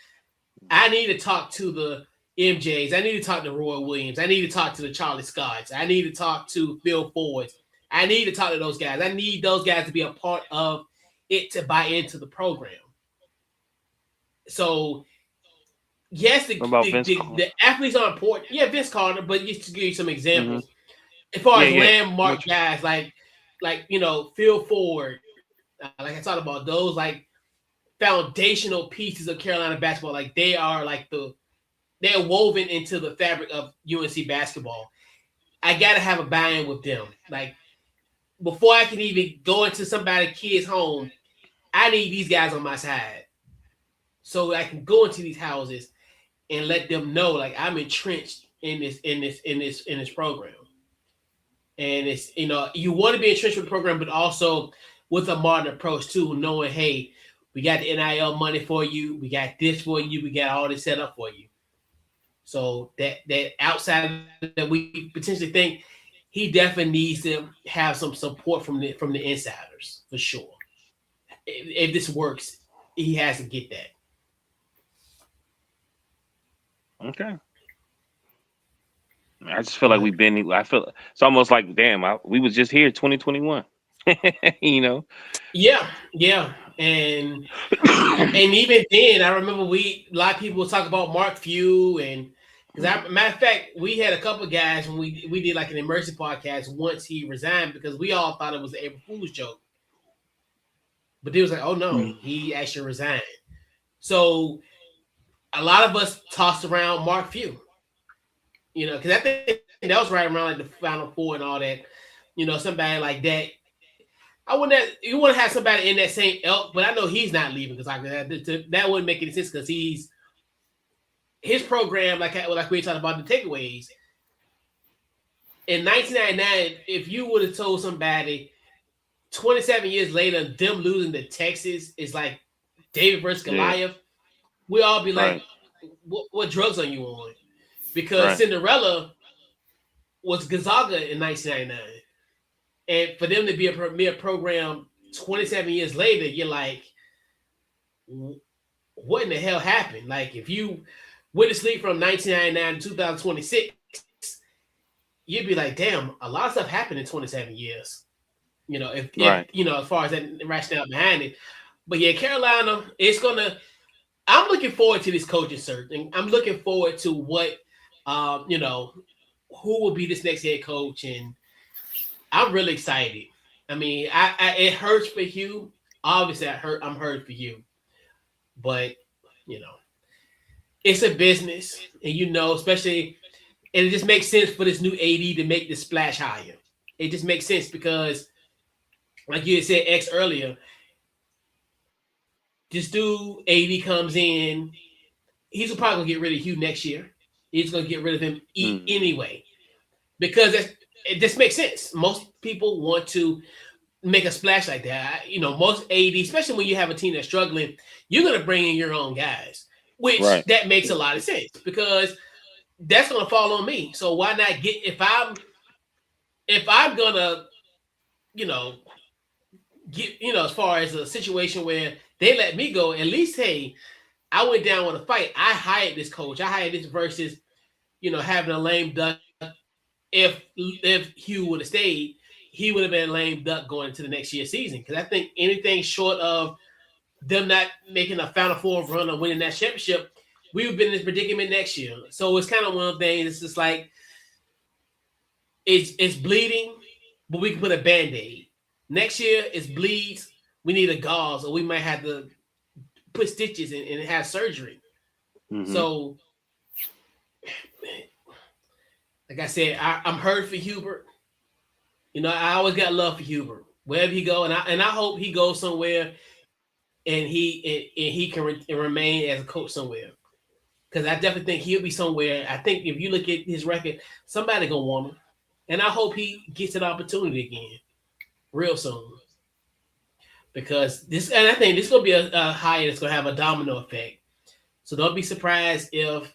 I need to talk to the MJs. I need to talk to Roy Williams. I need to talk to the Charlie Scotts. I need to talk to Phil Fords. I need to talk to those guys. I need those guys to be a part of it to buy into the program. So yes, the athletes are important. Yeah, Vince Carter, but just to give you some examples, as far as landmark guys like Phil Ford, like I talked about, those like foundational pieces of Carolina basketball, like they are like they're woven into the fabric of UNC basketball. I gotta have a buy-in with them. Like before I can even go into somebody's kid's home, I need these guys on my side, so I can go into these houses and let them know like I'm entrenched in this program. And it's you want to be entrenched with the program, but also with a modern approach too, knowing hey, we got the NIL money for you, we got this for you, we got all this set up for you. So that outside that we potentially think, he definitely needs to have some support from the insiders for sure. If this works, he has to get that. Okay. I just feel like we've been. I feel it's almost like damn. We was just here 2021. Yeah, and even then, I remember a lot of people would talk about Mark Few, and because matter of fact, we had a couple of guys when we did like an immersive podcast once he resigned, because we all thought it was an April Fool's joke, but they was like, oh no, he actually resigned. So a lot of us tossed around Mark Few, because I think that was right around like the Final Four and all that. Somebody like that. You want to have somebody in that same ilk, but I know he's not leaving because like that wouldn't make any sense because his program, like we talked about the takeaways. In 1999, if you would have told somebody 27 years later them losing to Texas is like David versus Goliath, we all be like, what drugs are you on? Because Cinderella was Gonzaga in 1999. And for them to be a premier program 27 years later, you're like, what in the hell happened? Like, if you went to sleep from 1999 to 2026, you'd be like, damn, a lot of stuff happened in 27 years. If as far as that rationale behind it. But yeah, Carolina, I'm looking forward to this coaching search. And I'm looking forward to what, who will be this next head coach. And I'm really excited. I mean, it hurts for Hugh. Obviously, I'm hurt for you. But, it's a business. And, especially, and it just makes sense for this new AD to make the splash higher. It just makes sense because, like you had said X earlier, this dude, AD, comes in. He's probably going to get rid of Hugh next year. He's going to get rid of him anyway. Because it just makes sense. Most people want to make a splash like that. Most AD, especially when you have a team that's struggling, you're going to bring in your own guys, which that makes a lot of sense because that's going to fall on me. So why not if I'm going to, get, as far as a situation where they let me go, at least, hey, I went down with a fight. I hired this coach. I hired this versus, having a lame duck. If Hugh would have stayed, he would have been a lame duck going into the next year's season. Because I think anything short of them not making a Final Four run or winning that championship, we would have been in this predicament next year. So it's kind of one of the things. It's just like it's bleeding, but we can put a Band-Aid. Next year, it bleeds. We need a gauze, or we might have to put stitches in and have surgery. So, like I said, I'm hurt for Hubert. I always got love for Hubert. wherever he go, and I hope he goes somewhere and he can remain as a coach somewhere. Because I definitely think he'll be somewhere. I think if you look at his record, somebody gonna want him, and I hope he gets an opportunity again real soon. Because this, and I think this is gonna be a hire that's gonna have a domino effect. So don't be surprised if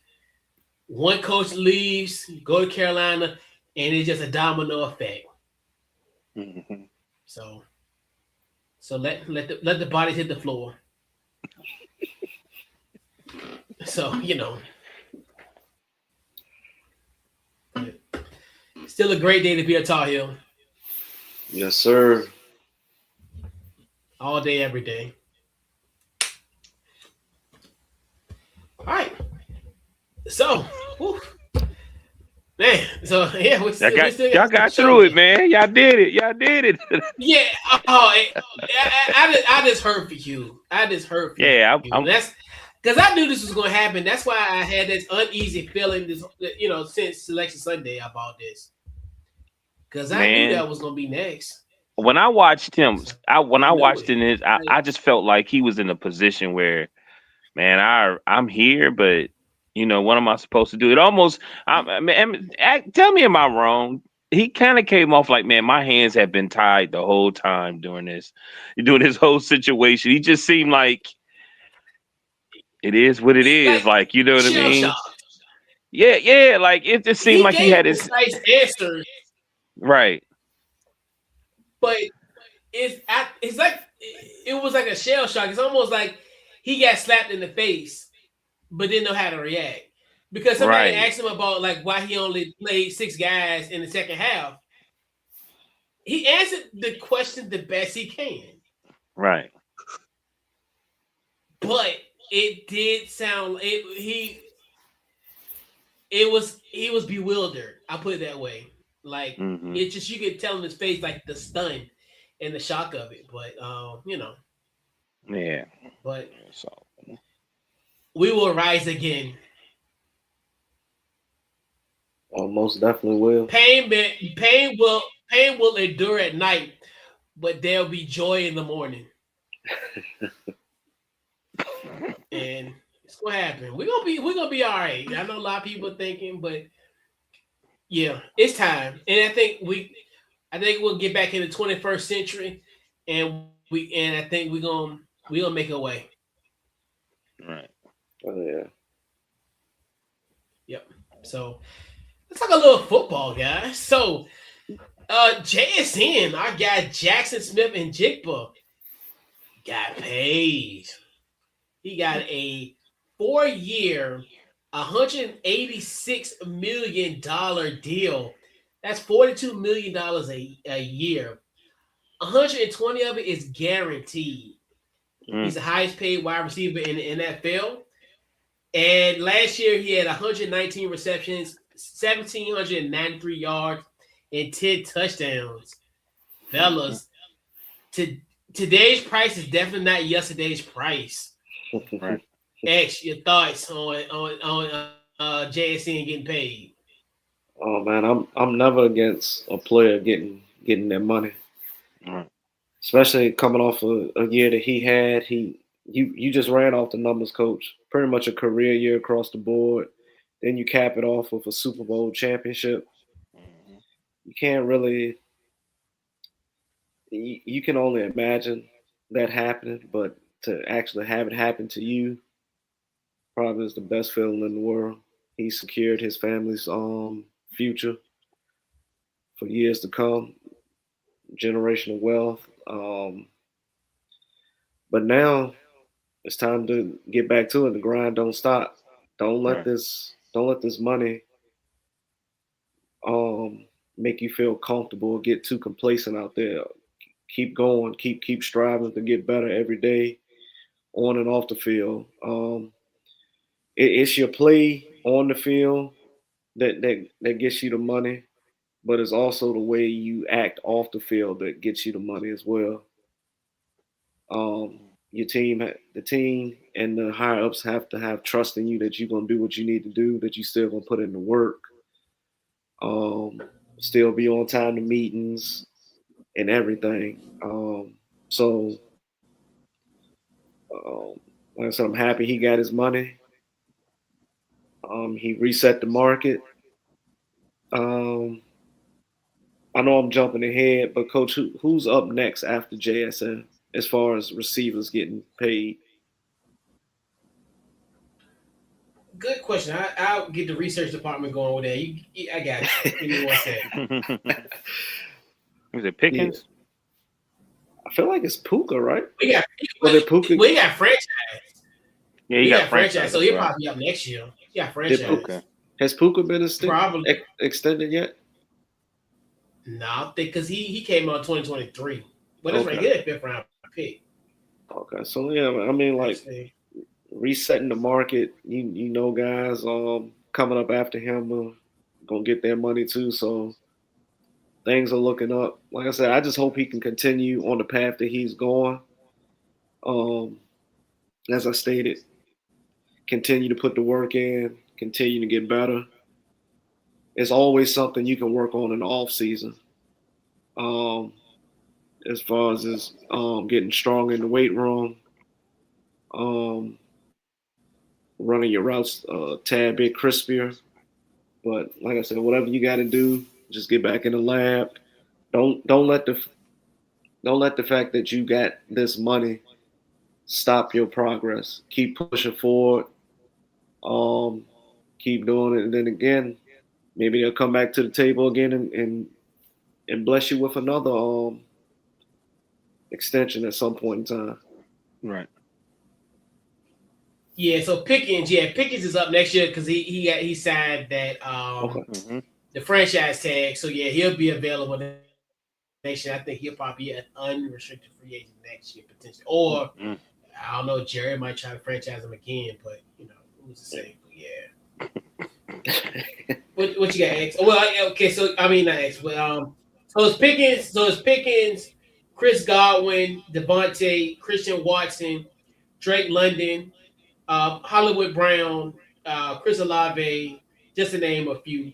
one coach leaves, go to Carolina, and it's just a domino effect. Mm-hmm. So let the bodies hit the floor. So still a great day to be a Tar Heel. Yes, sir. All day, every day. All right. So, whew. Man, so yeah, we still y'all got through it, man. Y'all did it. Y'all did it. Yeah. I just hurt for you. I just hurt for you. That's because I knew this was going to happen. That's why I had this uneasy feeling, since Selection Sunday about this. Because I knew that was going to be next. When I watched him, I just felt like he was in a position where, man, I'm here, but what am I supposed to do? It almost, tell me, am I wrong? He kind of came off like, man, my hands have been tied the whole time during this whole situation. He just seemed like it is what it is. Like, you know what I mean? Shocked. Yeah. Like it just seemed like he had his nice answer, right. But it's like it was like a shell shock. It's almost like he got slapped in the face, but didn't know how to react. Because somebody asked him about like why he only played 6 guys in the second half. He answered the question the best he can. Right. But it did sound he was bewildered. I'll put it that way. Like it's just you could tell in his face like the stun and the shock of it. But Yeah. But we will rise again. Oh, most definitely will. Pain will endure at night, but there'll be joy in the morning. And it's gonna happen. We're gonna be all right. I know a lot of people thinking, but yeah, it's time. And I think we'll get back in the 21st century, and I think we're gonna make a way. Right. Oh yeah. Yep. So let's talk a little football, guys. So JSN, our guy Jaxon Smith-Njigba got paid. He got a 4-year, $186 million deal. That's $42 million a year. 120 of it is guaranteed. He's the highest paid wide receiver in the NFL. And last year he had 119 receptions, 1,793 yards, and 10 touchdowns. Fellas, today's price is definitely not yesterday's price. Right. X, your thoughts on JSN getting paid? Oh man, I'm never against a player getting their money, especially coming off a year that he had. You just ran off the numbers, coach. Pretty much a career year across the board. Then you cap it off with a Super Bowl championship. You can't really. You can only imagine that happening, but to actually have it happen to you, probably is the best feeling in the world. He secured his family's future for years to come, generational wealth. But now it's time to get back to it. The grind don't stop. Don't let this money make you feel comfortable, get too complacent out there. Keep going, keep striving to get better every day, on and off the field. It's your play on the field that gets you the money, but it's also the way you act off the field that gets you the money as well. The team and the higher ups have to have trust in you that you're gonna do what you need to do, that you still gonna put in the work, still be on time to meetings, and everything. So like I said, I'm happy he got his money. He reset the market. Um, I know I'm jumping ahead, but Coach, who's up next after JSN as far as receivers getting paid? Good question. I'll get the research department going with that. I got you. Give me one second. Was it Yeah, Pickens? I feel like it's Puka, right? We got Was it Puka? we got franchise. Yeah, he We got got franchise, so franchise, he'll right? probably be up next year. Yeah, Did franchise. Okay. Has Puka been Probably extended yet? no, because he came out 2023. But that's right. Okay. He had a fifth round pick. Okay. So yeah, I mean, like Actually. resetting the market. You know, guys coming up after him gonna get their money too. So things are looking up. Like I said, I just hope he can continue on the path that he's going. Um, as I stated, continue to put the work in, continue to get better. It's always something you can work on in the off season. Um, as far as getting strong in the weight room, um, running your routes a tad bit crispier. But like I said, whatever you got to do, just get back in the lab. Don't let the fact that you got this money stop your progress. Keep pushing forward. Um, keep doing it, and then again, maybe they'll come back to the table again and bless you with another extension at some point in time. Right. Yeah, so Pickens is up next year because he signed that Okay. Mm-hmm. the franchise tag. So yeah, he'll be available next year. I think he'll probably be an unrestricted free agent next year potentially. Or Mm-hmm. I don't know, Jerry might try to franchise him again, but who's to say? But yeah. What you got, X? Well, okay, so I mean not X, but so it's Pickens, Chris Godwin, Devontae, Christian Watson, Drake London, Hollywood Brown, Chris Olave, just to name a few.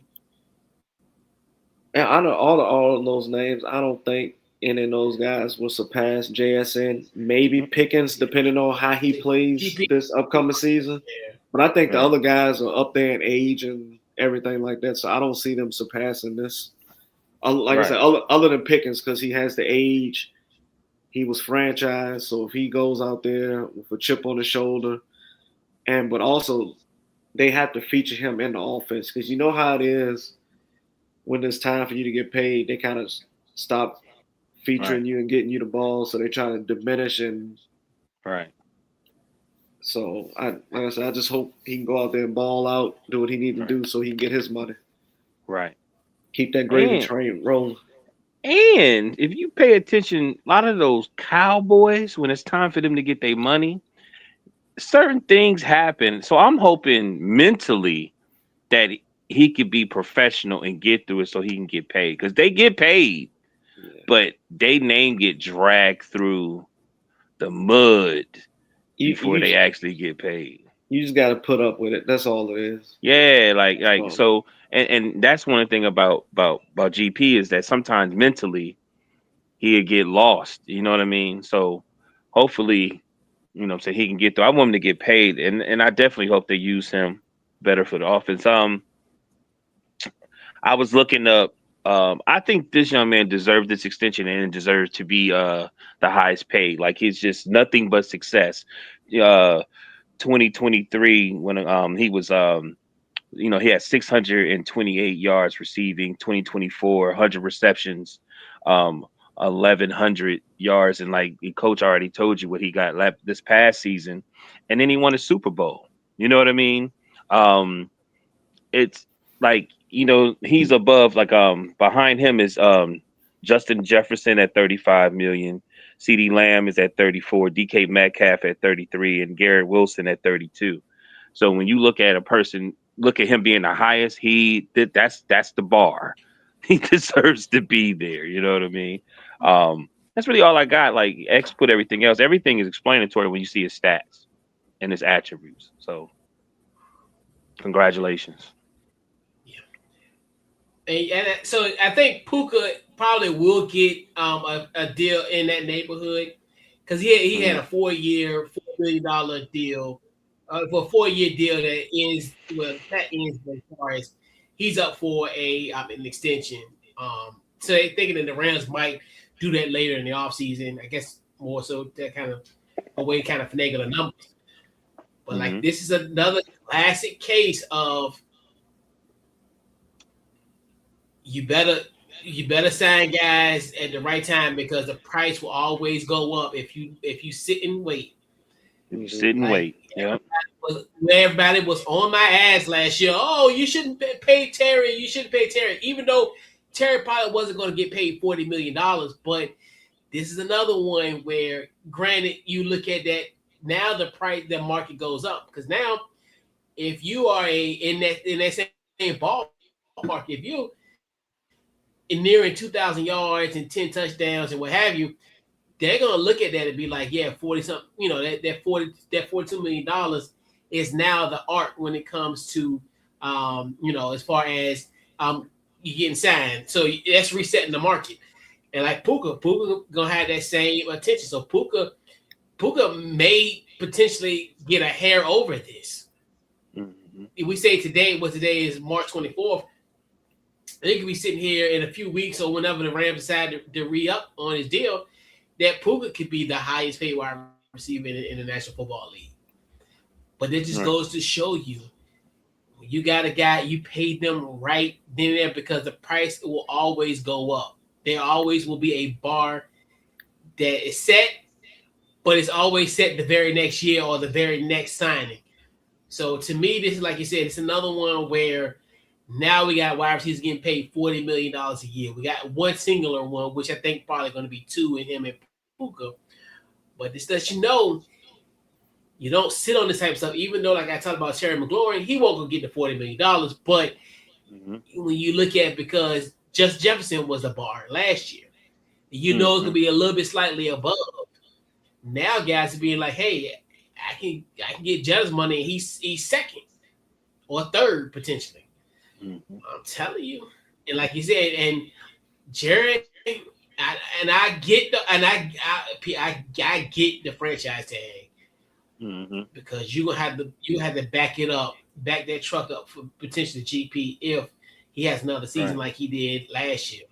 And I know all of those names. I don't think any of those guys will surpass JSN. Maybe Pickens, depending on how he plays GP. this upcoming season. Yeah. But I think the Right. other guys are up there in age and everything like that. So I don't see them surpassing this. Like I Right. said, other than Pickens, because he has the age, he was franchised. So if he goes out there with a chip on his shoulder, but also they have to feature him in the offense because you know how it is when it's time for you to get paid. They kind of stop featuring Right. you and getting you the ball, so they try to diminish. And Right. so like I said, I just hope he can go out there and ball out, do what he need to Right. do, so he can get his money. Right. Keep that gravy And train rolling. and if you pay attention, a lot of those cowboys, when it's time for them to get their money, certain things happen. So I'm hoping mentally that he could be professional and get through it so he can get paid. Because they get paid, Yeah. but they name get dragged through the mud before they You actually get paid. you just got to put up with it. That's all it is. Yeah, like Um, so, and that's one thing about GP is that sometimes mentally he'll get lost. You know what I mean? So hopefully, so he can get through. I want him to get paid, and I definitely hope they use him better for the offense. I was looking up. I think this young man deserved this extension and deserves to be the highest paid. Like he's just nothing but success. 2023 when he was he had 628 yards receiving. 2024 100 receptions, 1100 yards, and like the coach already told you what he got left this past season, and then he won a Super Bowl. You know what I mean? It's like he's above behind him is Justin Jefferson at 35 million. CD Lamb is at 34, DK Metcalf at 33, and Garrett Wilson at 32. So when you look at a person, look at him being the highest, that's the bar. He deserves to be there. You know what I mean? That's really all I got. Like X put everything else. Everything is explanatory when you see his stats and his attributes. So congratulations. Yeah. And so I think Puka probably will get a deal in that neighborhood because he had Mm-hmm. a 4 year, $4 million deal for a 4 year deal that ends that ends as far as he's up for an extension. So they thinking that the Rams might do that later in the offseason. I guess more so that kind of a way to kind of finagle the numbers. But like Mm-hmm. this is another classic case of you better you better sign guys at the right time because the price will always go up if you sit and wait. You Mhm. sit and Like wait. Yep. everybody was on my ass last year. Oh, you shouldn't pay Terry. You shouldn't pay Terry, even though Terry probably wasn't going to get paid $40 million. But this is another one where, granted, you look at that now, the market goes up because now if you are in that same ballpark, if you nearing 2,000 yards and 10 touchdowns and what have you, they're gonna look at that and be like, yeah, 40 something, that $42 million is now the art when it comes to as far as you getting signed. So that's resetting the market. And like Puka gonna have that same attention. So Puka may potentially get a hair over this. Mm-hmm. If we say today is March 24th, they could be sitting here in a few weeks or whenever the Rams decide to re-up on his deal, that Puka could be the highest paid wide receiver in the National Football League. But it just Right. goes to show you, you got a guy, you paid them right then and there because the price will always go up. There always will be a bar that is set, but it's always set the very next year or the very next signing. So to me, this is like you said, it's another one where now we got wide receivers getting paid $40 million a year. We got one singular one, which I think probably going to be two in him and Puka. But this lets you know you don't sit on this type of stuff. Even though, like I talked about Terry McLaurin, he won't go get the $40 million. But Mm-hmm. when you look at because Just Jefferson was a bar last year, you know it's Mm-hmm. gonna be a little bit slightly above. Now guys are being like, hey, I can get Jeff's money and he's second or third potentially. Mm-hmm. I'm telling you. And like you said, and Jared, I get I get the franchise tag Mm-hmm. because you have to back that truck up for potentially GP if he has another season Right. like he did last year.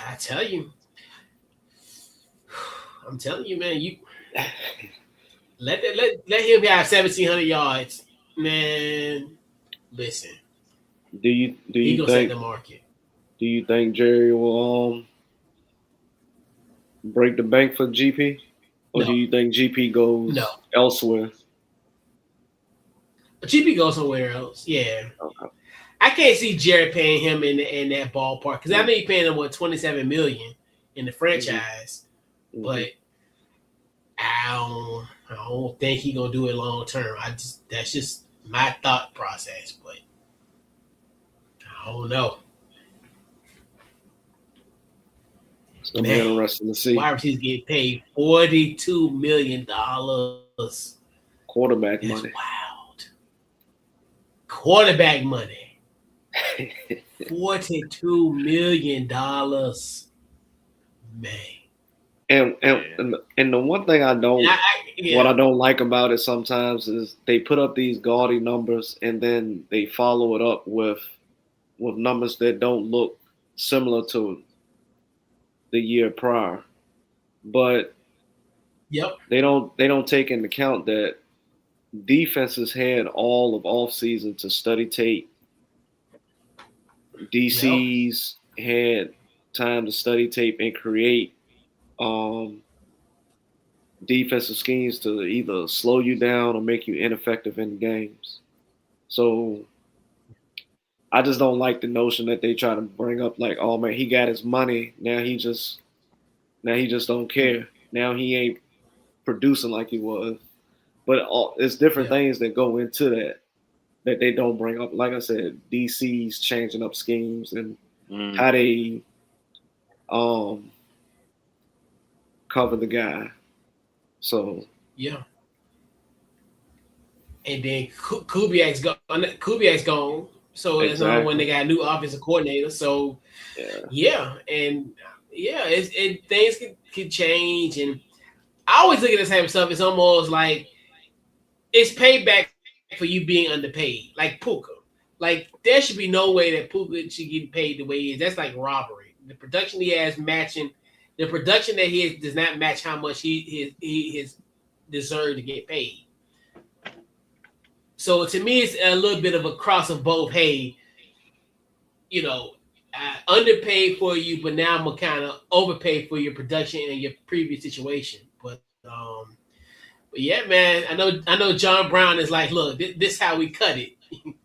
I tell you, I'm telling you, man, you let him have 1,700 yards, man. Listen, Do you do he you gonna set think the market. do you think Jerry will break the bank for GP, or do No, you think GP no. goes elsewhere? GP goes somewhere else. Yeah, Okay. I can't see Jared paying him in that ballpark because I Mm-hmm. know he paying him what 27 million in the franchise, Mm-hmm. but I don't think he gonna do it long term. That's just my thought process, but I don't know. It's gonna be Man, interesting to see. wide receivers getting paid $42 million. Quarterback That's money. wild. Quarterback money, $42 million. Man, and, and Yeah. and and the one thing what yeah, I don't like about it sometimes is they put up these gaudy numbers and then they follow it up with numbers that don't look similar to the year prior. But yep, they don't take into account that defenses had all of off season to study tape. yep, DCs had time to study tape and create um, defensive schemes to either slow you down or make you ineffective in games. So I just don't like the notion that they try to bring up like, oh man, he got his money. Now he just don't care. Now he ain't producing like he was. But it's different yep, things that go into that they don't bring up. Like I said, DC's changing up schemes and how Mm-hmm. they um cover the guy. So yeah. And then Kubiak's gone. So it's not when they got a new offensive coordinator. So things can change. And I always look at this type of stuff. It's almost like it's payback for you being underpaid, like Puka. Like there should be no way that Puka should get paid the way he is. That's like robbery. The production he has matching the production that he has does not match how much he has deserved to get paid. So to me, it's a little bit of a cross of both. Hey, I underpaid for you, but now I'm gonna kind of overpay for your production and your previous situation. But yeah, man, I know John Brown is like, look, this is how we cut it.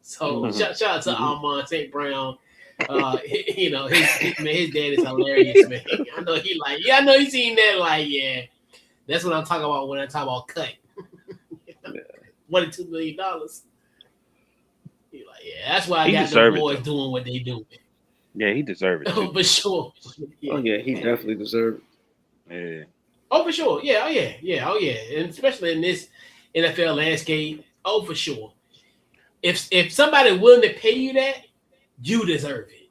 So shout out to Armand St. Brown. His dad is hilarious, man. I know I know he's seen that. Like, yeah, that's what I'm talking about when I talk about cut. $1 to $2 million. He's like, yeah, that's why I got the boys doing what they do. Yeah, he deserved it. For sure. Yeah. Oh yeah, he definitely deserved it. Yeah. Oh, for sure. Yeah. Oh yeah. And especially in this NFL landscape. Oh, for sure. If somebody willing to pay you that, you deserve it.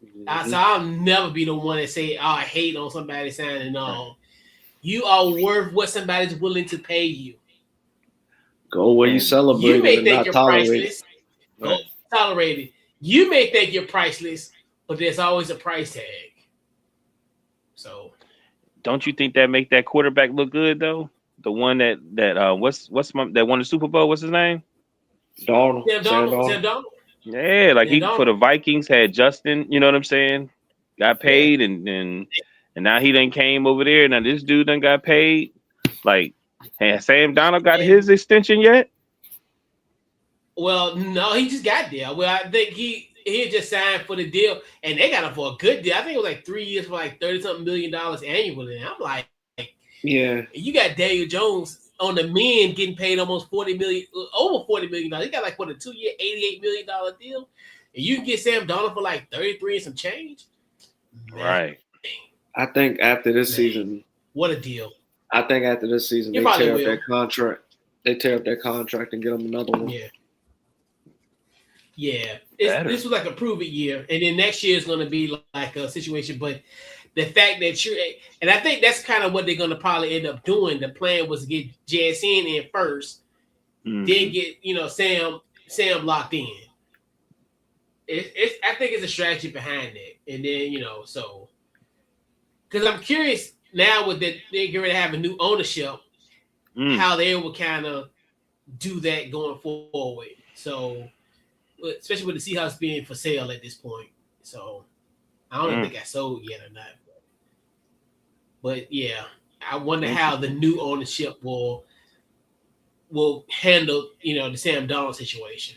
Mm-hmm. So I'll never be the one that say, "Oh, I hate on somebody signing on." You are worth what somebody's willing to pay you. Go where you celebrate. You may think you're priceless. Right. Tolerated. You may think you're priceless, but there's always a price tag. So, don't you think that make that quarterback look good though? The one that won the Super Bowl. What's his name? Donald. Donald. Yeah, like for the Vikings had Justin. You know what I'm saying? Got paid, and now he done came over there. Now this dude done got paid. Like, has Sam Donald got his extension yet? Well, no, he just got there. Well, I think he just signed for the deal, and they got him for a good deal. I think it was like 3 years for like $30-something million annually. And I'm like, yeah, you got Daniel Jones on the men getting paid almost $40 million, over $40 million. He got like a 2-year, $88 million deal, and you can get Sam Donald for like 33 and some change. Man. Right. I think after this season, what a deal. I think after this season, they tear up that contract. They tear up that contract and get them another one. Yeah. This was like a prove it year, and then next year is going to be like a situation. But the fact that and I think that's kind of what they're going to probably end up doing. The plan was to get JSN in first, then get Sam locked in. I think it's a strategy behind it, and then so because I'm curious now with that they're going to have a new ownership, how they will kind of do that going forward. So. Especially with the Seahawks being for sale at this point. So I don't know if they got sold yet or not. But yeah, I wonder how the new ownership will handle, the Sam Donald situation.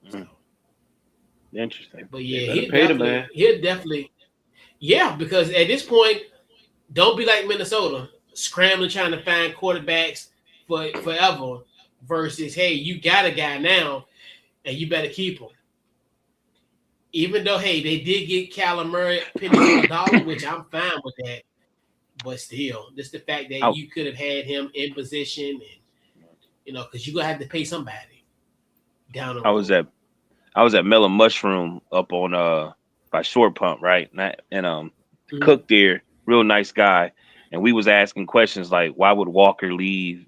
So. Interesting. But yeah, he'll definitely, because at this point, don't be like Minnesota, scrambling trying to find quarterbacks forever versus, hey, you got a guy now, and you better keep him. Even though, hey, they did get Kyler Murray pennies on the dollar, which I'm fine with that. But still, just the fact that you could have had him in position, and because you're gonna have to pay somebody down the road. I was at Melon Mushroom up on by Short Pump, right? And Cook there, real nice guy, and we was asking questions like, why would Walker leave?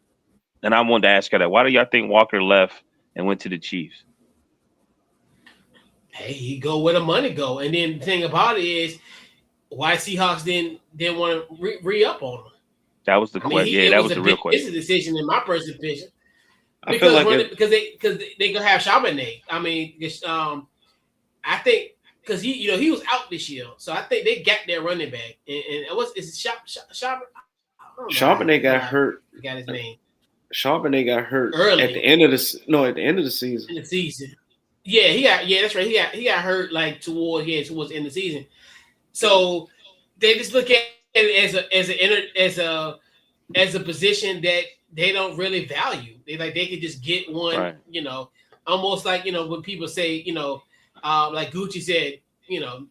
And I wanted to ask her that. Why do y'all think Walker left and went to the Chiefs? Hey, he go where the money go. And then the thing about it is, why Seahawks didn't want to re-up on him. That was the question. That was the real question. It's a decision in my personal opinion. Because they gonna have Charbonnet. I mean, I think because he was out this year, so I think they got their running back. And Charbonnet got hurt. I got his name. Charbonnet got hurt early at the end of the season. In the season. Yeah, that's right. He got hurt like towards the end of the season. So they just look at it as a position that they don't really value. They could just get one, right. Almost like when people say, like Gucci said,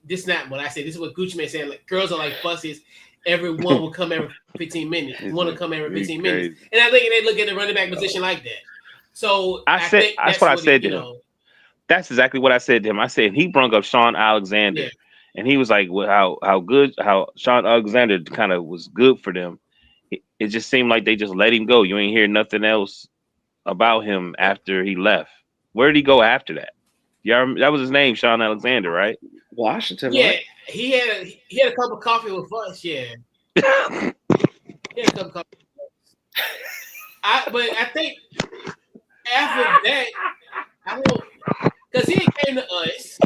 this is not what I said. This is what Gucci man said. Like girls are like buses. Everyone will come every 15 minutes. One will come every 15 minutes. And I think they look at the running back position like that. So I think that's what I said. That's exactly what I said to him. I said he brought up Sean Alexander, Yeah. and he was like, well, how Sean Alexander kind of was good for them. It just seemed like they just let him go. You ain't hear nothing else about him after he left. Where did he go after that? Yeah, that was his name, Sean Alexander, right? Washington, Yeah, right? he had a cup of coffee with us. Yeah, he had a cup of coffee. But I think after that, I don't, because he came to us,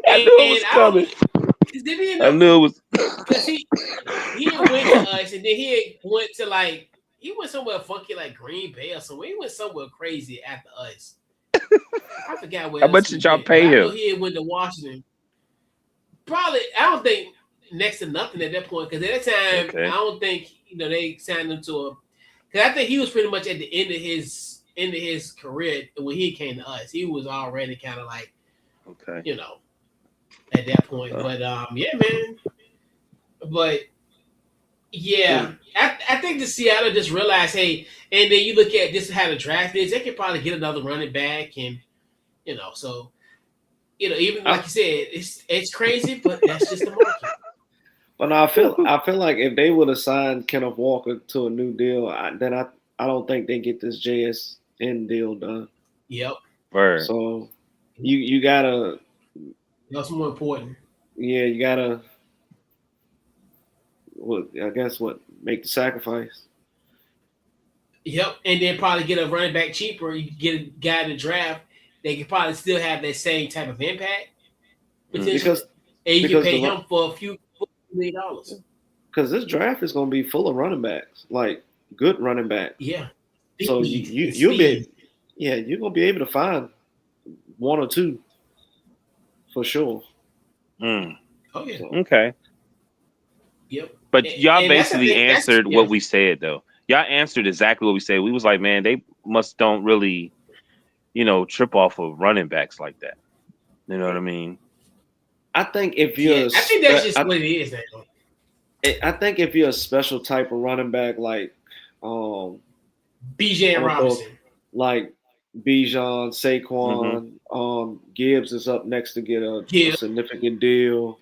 I knew it and was coming. Cause then he I knew it was. because he had went to us, and then he went to he went somewhere funky like Green Bay or somewhere. He went somewhere crazy after us. I forgot where. How much did y'all pay I know him? he had went to Washington. Probably, I don't think next to nothing at that point, because at that time, Okay. I don't think they signed him to a. Because I think he was pretty much at the end of his career when he came to us. He was already kind of like, Okay. at that point. But yeah, man. But yeah, I think the Seattle just realized, hey, and then you look at this how the draft is, they could probably get another running back, and so. Even like you said, it's crazy, but that's just the market. But no, I feel like if they would have signed Kenneth Walker to a new deal, then I don't think they get this JSN deal done. Yep. Word. So you gotta. That's more important. Yeah, you gotta. Make the sacrifice. Yep, and then probably get a running back cheaper. You get a guy in the draft. They could probably still have that same type of impact. Because you can pay him for a few $1 million. Because this draft is going to be full of running backs, like good running backs. Yeah. So you'll be you're going to be able to find one or two for sure. Mm. Oh yeah. Okay. Yep. But y'all basically answered what we said though. Y'all answered exactly what we said. We was like, man, they don't really, trip off of running backs like that. You know what I mean? I think if you're, I think that's just what it is. I think if you're a special type of running back, like Bijan Robinson, like Bijan, Saquon, Gibbs is up next to get a significant deal.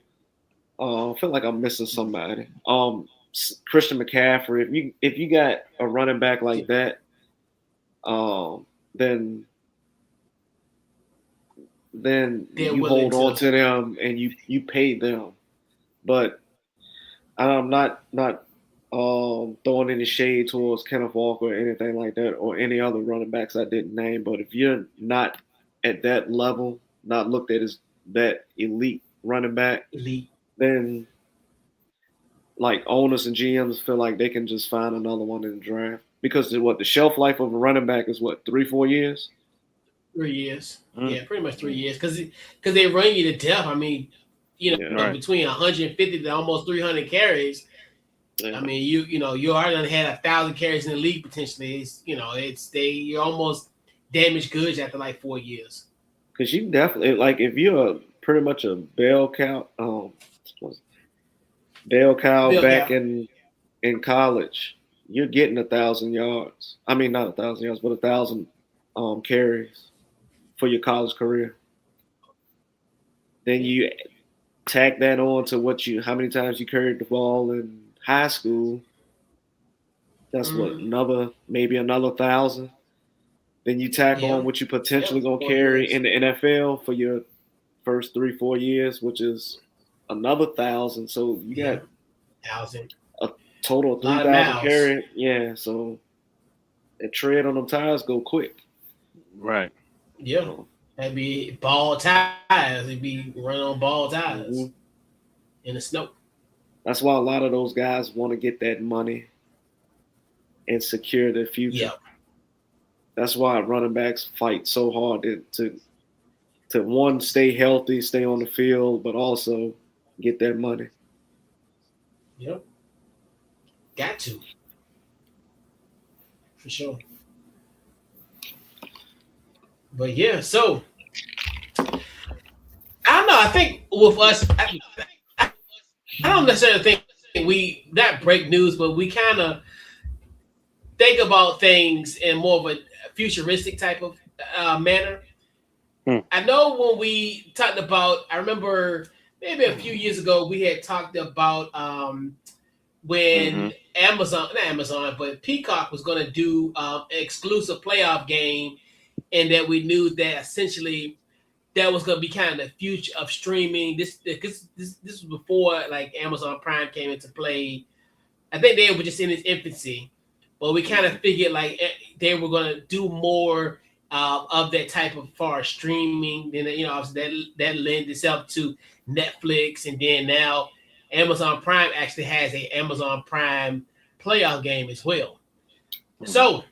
I feel like I'm missing somebody. Christian McCaffrey. If you got a running back like that, then you hold on to them and you pay them. But I'm not throwing any shade towards Kenneth Walker or anything like that, or any other running backs I didn't name. But if you're not at that level, not looked at as that elite running back, then like owners and GMs feel like they can just find another one in the draft, because the shelf life of a running back is 3-4 years. 3 years, yeah, pretty much 3 years, because they run you to death. I mean, between 150 to almost 300 carries. Yeah. I mean, you already had 1,000 carries in the league potentially. You're almost damaged goods after like 4 years. Because you definitely, like, if you're pretty much a bell cow back in college, you're getting 1,000 yards. I mean, not 1,000 yards, but 1,000 carries for your college career. Then you tack that on to how many times you carried the ball in high school. That's maybe another 1,000. Then you tack on what you potentially gonna carry in the NFL for your first 3-4 years, which is another 1,000. So you got 1,000, a total of 3,000 carry. Yeah, so that tread on them tires go quick. Right. Yeah. That'd be ball tires. It'd be running on ball tires in the snow. That's why a lot of those guys want to get that money and secure their future. Yeah. That's why running backs fight so hard to one, stay healthy, stay on the field, but also get that money. Yep. Got to. For sure. But yeah, so I don't know. I think with us, I don't necessarily think we not break news, but we kind of think about things in more of a futuristic type of manner. Hmm. I know when we talked about, I remember maybe a few years ago we had talked about when not Amazon, but Peacock was going to do an exclusive playoff game, and that we knew that essentially that was going to be kind of the future of streaming. This was before like Amazon Prime came into play. I think they were just in its infancy, but we kind of figured like they were going to do more of that type of far streaming. Then obviously that lends itself to Netflix, and then now Amazon Prime actually has a Amazon Prime playoff game as well. So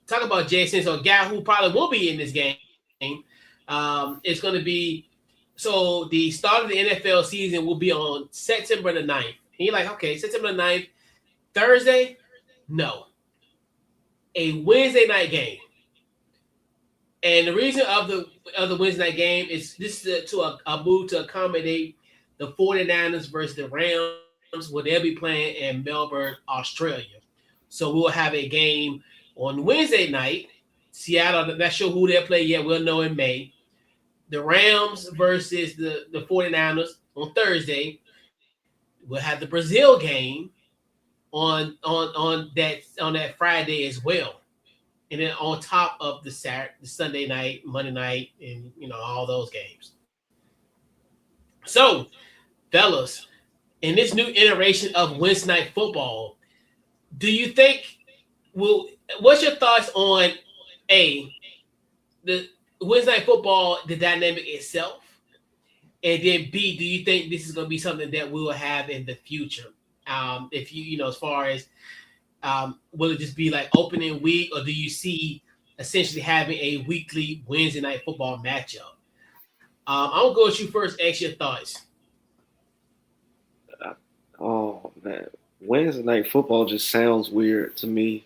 talk about JSN. So a guy who probably will be in this game. It's going to be so the start of the NFL season will be on September the 9th. And you're like, okay, September the 9th, Thursday? No. A Wednesday night game. And the reason of the Wednesday night game is this is a move to accommodate the 49ers versus the Rams, where they'll be playing in Melbourne, Australia. So we'll have a game on Wednesday night. Seattle, not sure who they'll play yet. We'll know in May. The Rams versus the 49ers on Thursday. We'll have the Brazil game on that Friday as well. And then on top of the Sunday night, Monday night, and all those games. So, fellas, in this new iteration of Wednesday night football, do you think what's your thoughts on the Wednesday night football, the dynamic itself, and then B, do you think this is going to be something that we will have in the future? If as far as will it just be like opening week, or do you see essentially having a weekly Wednesday night football matchup? I'm gonna go with you first. Ask your thoughts. Oh man, Wednesday night football just sounds weird to me.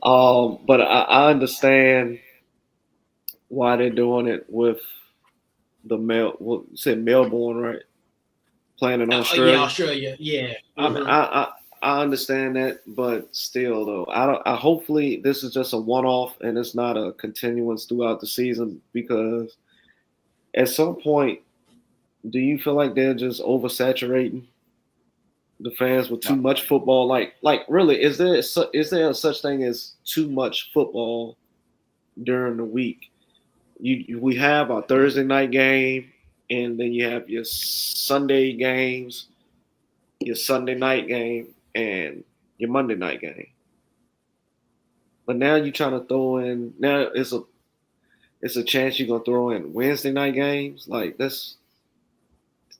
But I understand why they're doing it with the Melbourne, right? Playing in Australia. Yeah, Australia. Yeah. Mm-hmm. I understand that, but still, though, I hopefully this is just a one-off and it's not a continuance throughout the season, because at some point, do you feel like they're just oversaturating the fans with too much football? Like really, is there a such thing as too much football during the week? We have our Thursday night game, and then you have your Sunday games, your Sunday night game, and your Monday night game. But now you're trying to throw in, now it's a chance you're gonna throw in Wednesday night games. Like that's,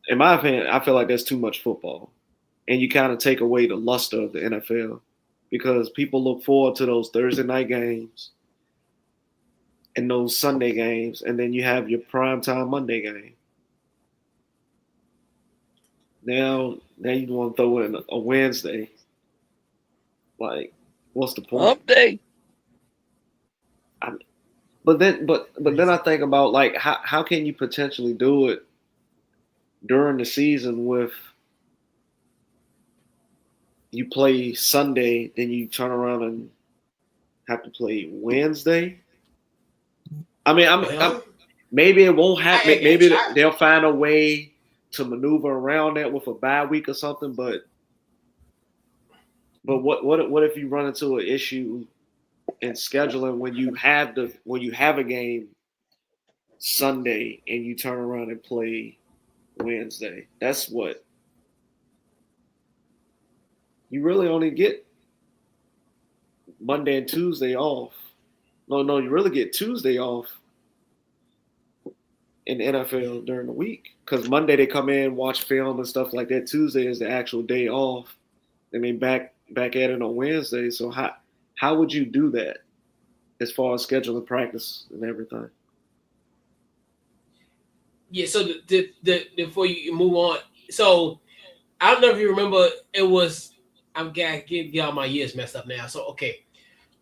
in my opinion, I feel like that's too much football, and you kind of take away the luster of the NFL, because people look forward to those Thursday night games and those Sunday games, and then you have your primetime Monday game. Now you want to throw in a Wednesday. Like, what's the point? Update. But then I think about like how can you potentially do it during the season with you play Sunday, then you turn around and have to play Wednesday. I mean, maybe it won't happen. Maybe they'll find a way to maneuver around that with a bye week or something. But what if you run into an issue in scheduling when you have a game Sunday and you turn around and play Wednesday? That's what you really only get Monday and Tuesday off. No, you really get Tuesday off in the NFL during the week, because Monday they come in, watch film and stuff like that. Tuesday is the actual day off, and then back at it on Wednesday. So how would you do that as far as scheduling practice and everything? Yeah. So before you move on, so I don't know if you remember, it was I'm getting all my years messed up now. So okay.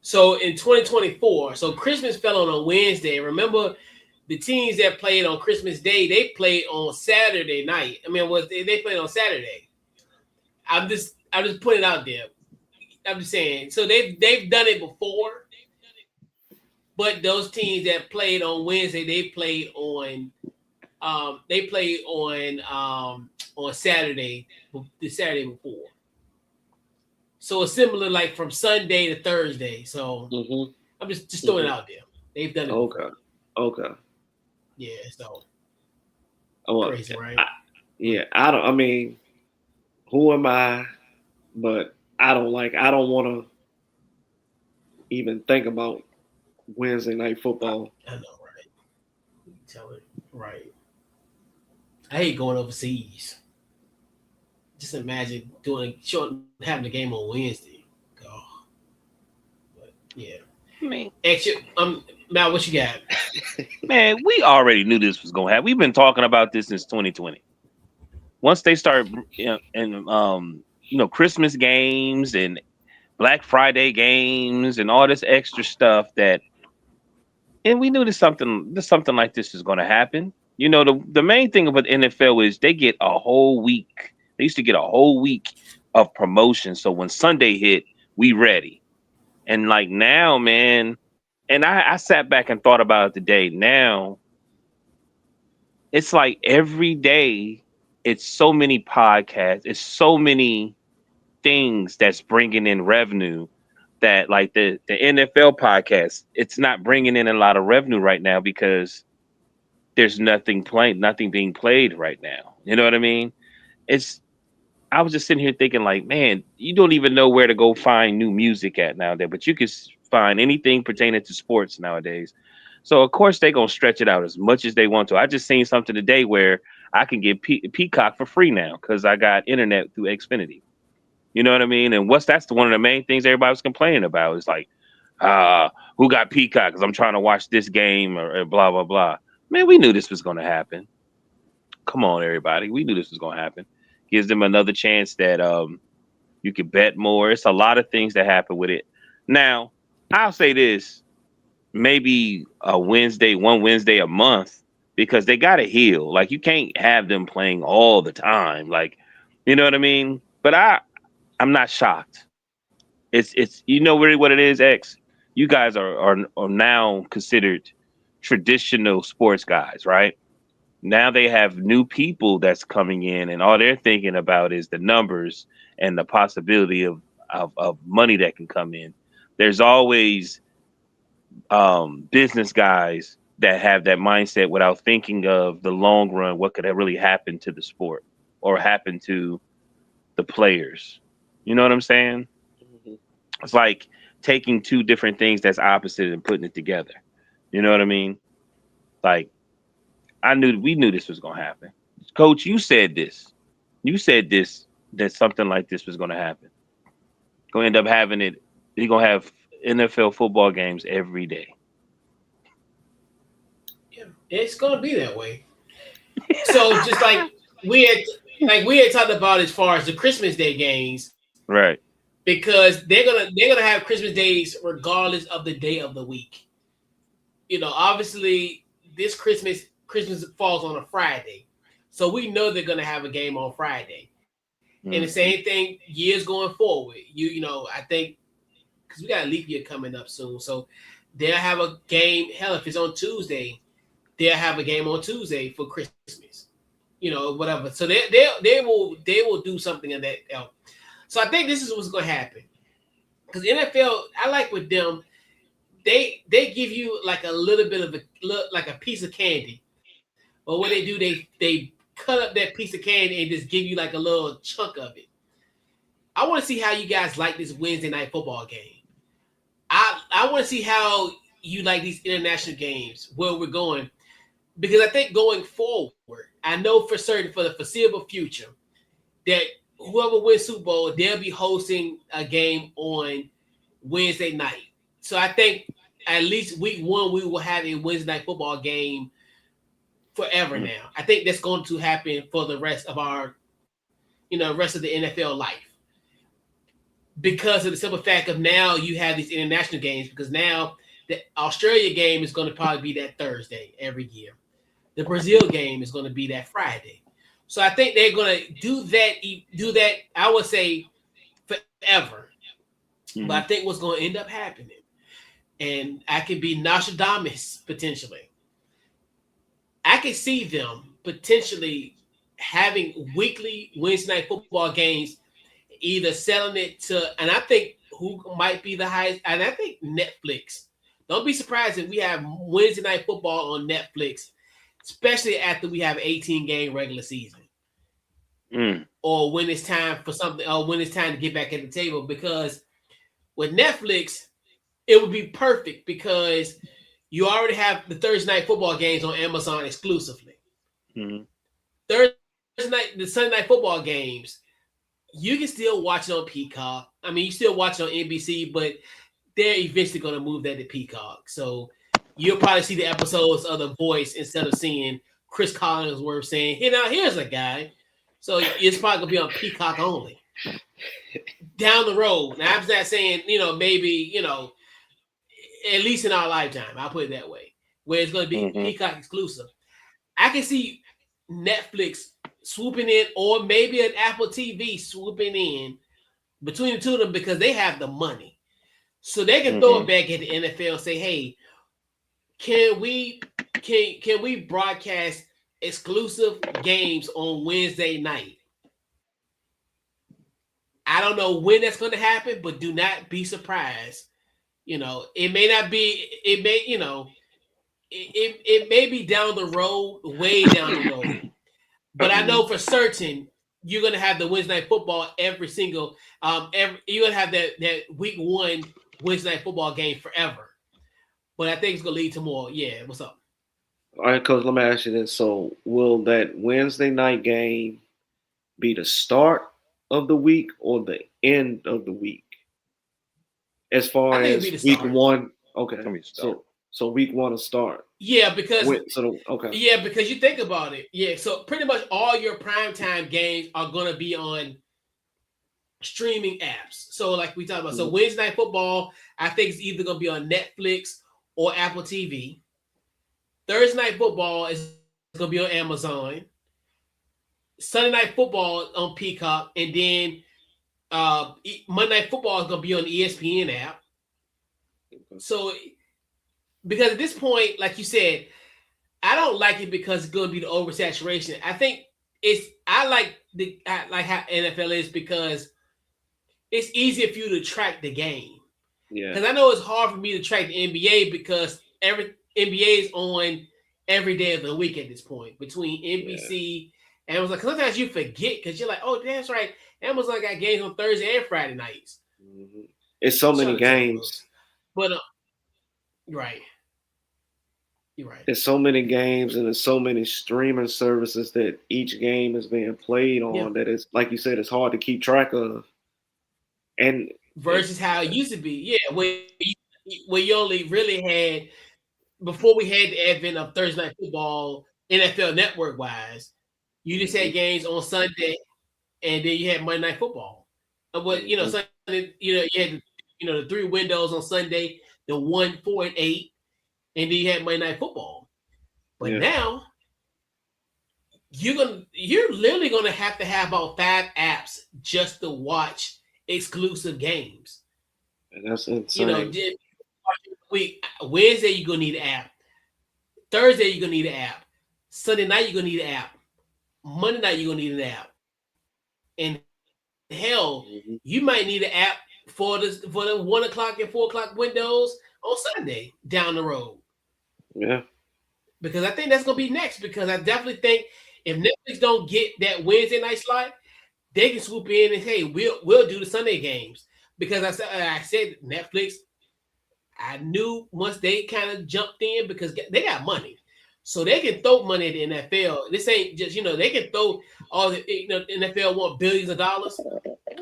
So in 2024, so Christmas fell on a Wednesday. Remember, the teams that played on Christmas Day, they played on Saturday night. I mean, they played on Saturday. I'm just putting it out there. I'm just saying. So they've done it before, but those teams that played on Wednesday, they played on Saturday, the Saturday before. So it's similar, like from Sunday to Thursday. So I'm just throwing it out there. They've done it before. Okay. Yeah. So Oh, crazy, right? I mean, who am I? But I don't want to even think about Wednesday night football. I know, right? Tell it right. I hate going overseas. Just imagine having the game on Wednesday. Oh, but yeah. Man, Matt, what you got? man, we already knew this was gonna happen. We've been talking about this since 2020. Once they start, Christmas games and Black Friday games and all this extra stuff and we knew something like this is going to happen. The main thing about NFL is they get a whole week. They used to get a whole week of promotion. So when Sunday hit, we ready. And like now, man, and I sat back and thought about it today. Now, it's like every day, it's so many podcasts, it's so many things that's bringing in revenue that like the NFL podcast, it's not bringing in a lot of revenue right now because there's nothing being played right now. You know what I mean? I was just sitting here thinking like, man, you don't even know where to go find new music at nowadays, but you can find anything pertaining to sports nowadays. So of course they're gonna stretch it out as much as they want to. I just seen something today where I can get Peacock for free now because I got internet through Xfinity. You know what I mean? And that's one of the main things everybody was complaining about. It's like, who got Peacock? Because I'm trying to watch this game or blah, blah, blah. Man, we knew this was going to happen. Come on, everybody. We knew this was going to happen. Gives them another chance that you could bet more. It's a lot of things that happen with it. Now, I'll say this. Maybe one Wednesday a month because they got to heal. Like, you can't have them playing all the time. Like, you know what I mean? But I'm not shocked. It's really what it is, X. You guys are now considered traditional sports guys, right? Now they have new people that's coming in, and all they're thinking about is the numbers and the possibility of money that can come in. There's always business guys that have that mindset without thinking of the long run, what could really happen to the sport or happen to the players. You know what I'm saying? It's like taking two different things that's opposite and putting it together. You know what I mean? Like, we knew this was going to happen. Coach, you said this. You said this, that something like this was going to happen. Going to end up having it. You're going to have NFL football games every day. Yeah, it's going to be that way. So just like we had talked about as far as the Christmas Day games, right? Because they're gonna have Christmas days regardless of the day of the week. Obviously this Christmas falls on a Friday, so we know they're gonna have a game on Friday. Mm-hmm. And the same thing years going forward. I think because we got a leap year coming up soon, so they'll have a game. Hell, if it's on Tuesday, they'll have a game on Tuesday for Christmas. Whatever. So they will do something in that. So I think this is what's going to happen. Because NFL, I like with them, they give you like a little bit of like a piece of candy. But what they do, they cut up that piece of candy and just give you like a little chunk of it. I want to see how you guys like this Wednesday night football game. I want to see how you like these international games, where we're going. Because I think going forward, I know for certain for the foreseeable future that whoever wins Super Bowl, they'll be hosting a game on Wednesday night. So I think at least week one, we will have a Wednesday night football game forever now. I think that's going to happen for the rest of rest of the NFL life. Because of the simple fact of now you have these international games, because now the Australia game is going to probably be that Thursday every year. The Brazil game is going to be that Friday. So I think they're going to do that, I would say, forever. But I think what's going to end up happening, and I could be Nostradamus potentially. I can see them potentially having weekly Wednesday night football games, either selling it to, and I think who might be the highest, and I think Netflix. Don't be surprised if we have Wednesday night football on Netflix, especially after we have 18-game regular season. Or when it's time for something, or when it's time to get back at the table. Because with Netflix, it would be perfect because you already have the Thursday night football games on Amazon exclusively. Thursday night, the Sunday night football games, you can still watch it on Peacock. I mean, you still watch it on NBC, but they're eventually going to move that to Peacock. So you'll probably see the episodes of The Voice instead of seeing Chris Collinsworth saying, "Hey, now here's a guy." So it's probably going to be on Peacock only. Down the road. Now, I'm not saying, maybe, at least in our lifetime, I'll put it that way, where it's going to be Peacock exclusive. I can see Netflix swooping in, or maybe an Apple TV swooping in between the two of them because they have the money. So they can throw it back at the NFL and say, "Hey, can we broadcast exclusive games on Wednesday night?" I don't know when that's going to happen, but do not be surprised. It may not be. It may, it may be down the road, way down the road. But I know for certain you're going to have the Wednesday night football every single. You're going to have that week one Wednesday night football game forever. But I think it's going to lead to more. Yeah, what's up? All right, Coach, let me ask you this. So will that Wednesday night game be the start of the week or the end of the week? As far as week one, okay. So week one will start. Yeah, because because you think about it. Yeah, so pretty much all your primetime games are going to be on streaming apps. So like we talked about, so Wednesday night football, I think it's either going to be on Netflix or Apple TV. Thursday night football is going to be on Amazon. Sunday night football on Peacock, and then Monday Night Football is going to be on the ESPN app. So, because at this point, like you said, I don't like it because it's going to be the oversaturation. I think I like how NFL is because it's easier for you to track the game. Yeah. Because I know it's hard for me to track the NBA because every NBA is on every day of the week at this point between NBC and Amazon. Sometimes you forget because you're like, oh, that's right. Amazon got games on Thursday and Friday nights. It's so many games. But right. You're right. There's so many games and there's so many streaming services that each game is being played on that it's, like you said, it's hard to keep track of. And versus how it used to be. Yeah, where you only really had, before we had the advent of Thursday Night Football, NFL Network wise, you just had games on Sunday, and then you had Monday Night Football. But Sunday, you had the 3 windows on Sunday, the 1, 4, and 8, and then you had Monday Night Football. But now you're literally gonna have to have about 5 apps just to watch exclusive games. And that's insane. Wednesday you're gonna need an app. Thursday you're gonna need an app. Sunday night you're gonna need an app. Monday night you're gonna need an app. And hell, you might need an app for the 1 o'clock and 4 o'clock windows on Sunday down the road. Yeah. Because I think that's gonna be next. Because I definitely think if Netflix don't get that Wednesday night slot, they can swoop in and hey, we'll do the Sunday games. Because I said Netflix, I knew once they kind of jumped in because they got money. So they can throw money at the NFL. This ain't just, they can throw all the, NFL want billions of dollars.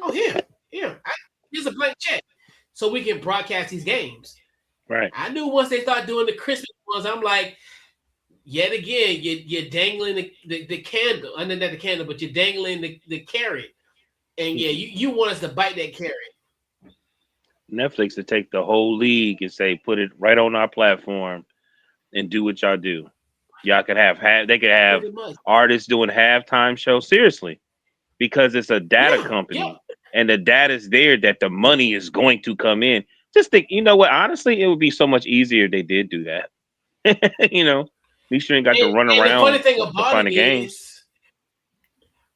Oh, here. Here's a blank check. So we can broadcast these games. Right. I knew once they start doing the Christmas ones, I'm like, yet again, you're dangling the candle. I know not the candle, but you're dangling the carrot. And you want us to bite that carrot. Netflix to take the whole league and say, put it right on our platform and do what y'all do. Y'all could they could have artists doing halftime shows. Seriously. Because it's a data company. and the data's there that the money is going to come in. Just think, you know what? Honestly, it would be so much easier if they did do that. You know, at least you ain't got to run And the funny around thing to about find it a game. is,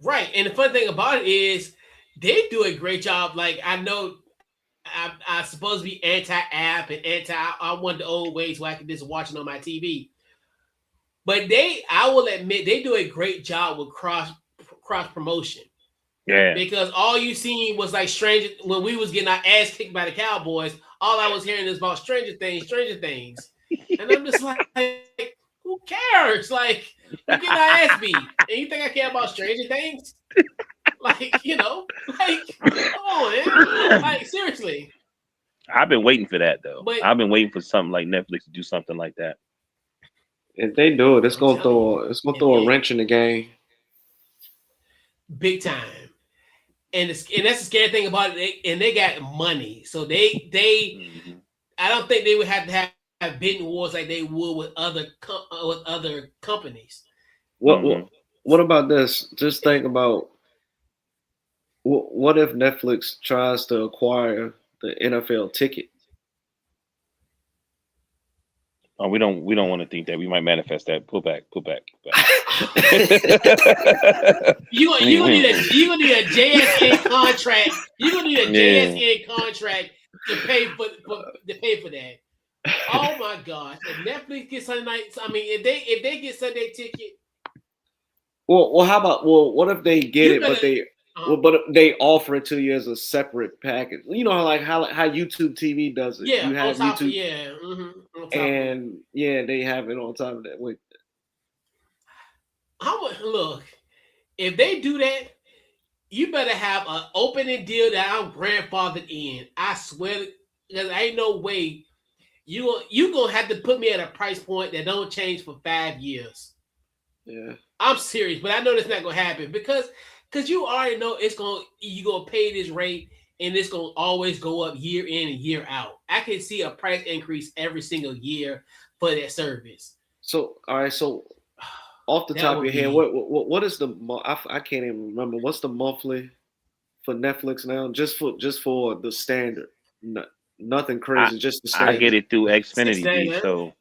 right. And the funny thing about it is, they do a great job. Like I know, I supposed to be anti-app and anti. I want the old ways where I can just watch it on my TV. But I will admit, they do a great job with cross promotion. Yeah. Because all you seen was like Stranger when we was getting our ass kicked by the Cowboys. All I was hearing is about Stranger Things, and I'm just like, who cares? Like we getting our ass beat, and you think I care about Stranger Things? Like come on, man. Like seriously. I've been waiting for that though. But I've been waiting for something like Netflix to do something like that. If they do it, I'm telling you, throw a wrench in the game. big time. And that's the scary thing about it. They got money, so they Mm-hmm. I don't think they would have to have bidding wars like they would with other companies. What about this? Just think about what if Netflix tries to acquire the NFL ticket? Oh, we don't want to think that. We might manifest that. Pull back. You gonna need a JSN contract. You gonna need a JSN contract to pay for that. Oh my gosh! If Netflix gets Sunday night, if they get Sunday ticket. Well, how about what if they get it, but they offer it to you as a separate package? You know how YouTube TV does it. Yeah, you have on top YouTube, and they have it on top of that. Wait, look? If they do that, you better have an opening deal that I'm grandfathered in. I swear, because ain't no way you gonna have to put me at a price point that don't change for 5 years. Yeah, I'm serious, but I know that's not gonna happen because you already know you're gonna pay this rate and it's gonna always go up year in and year out. I can see a price increase every single year for that service. So all right, so off the top of your head, what is the I can't even remember what's the monthly for Netflix now? Just for the standard, nothing crazy, just the standard. I get it through Xfinity, so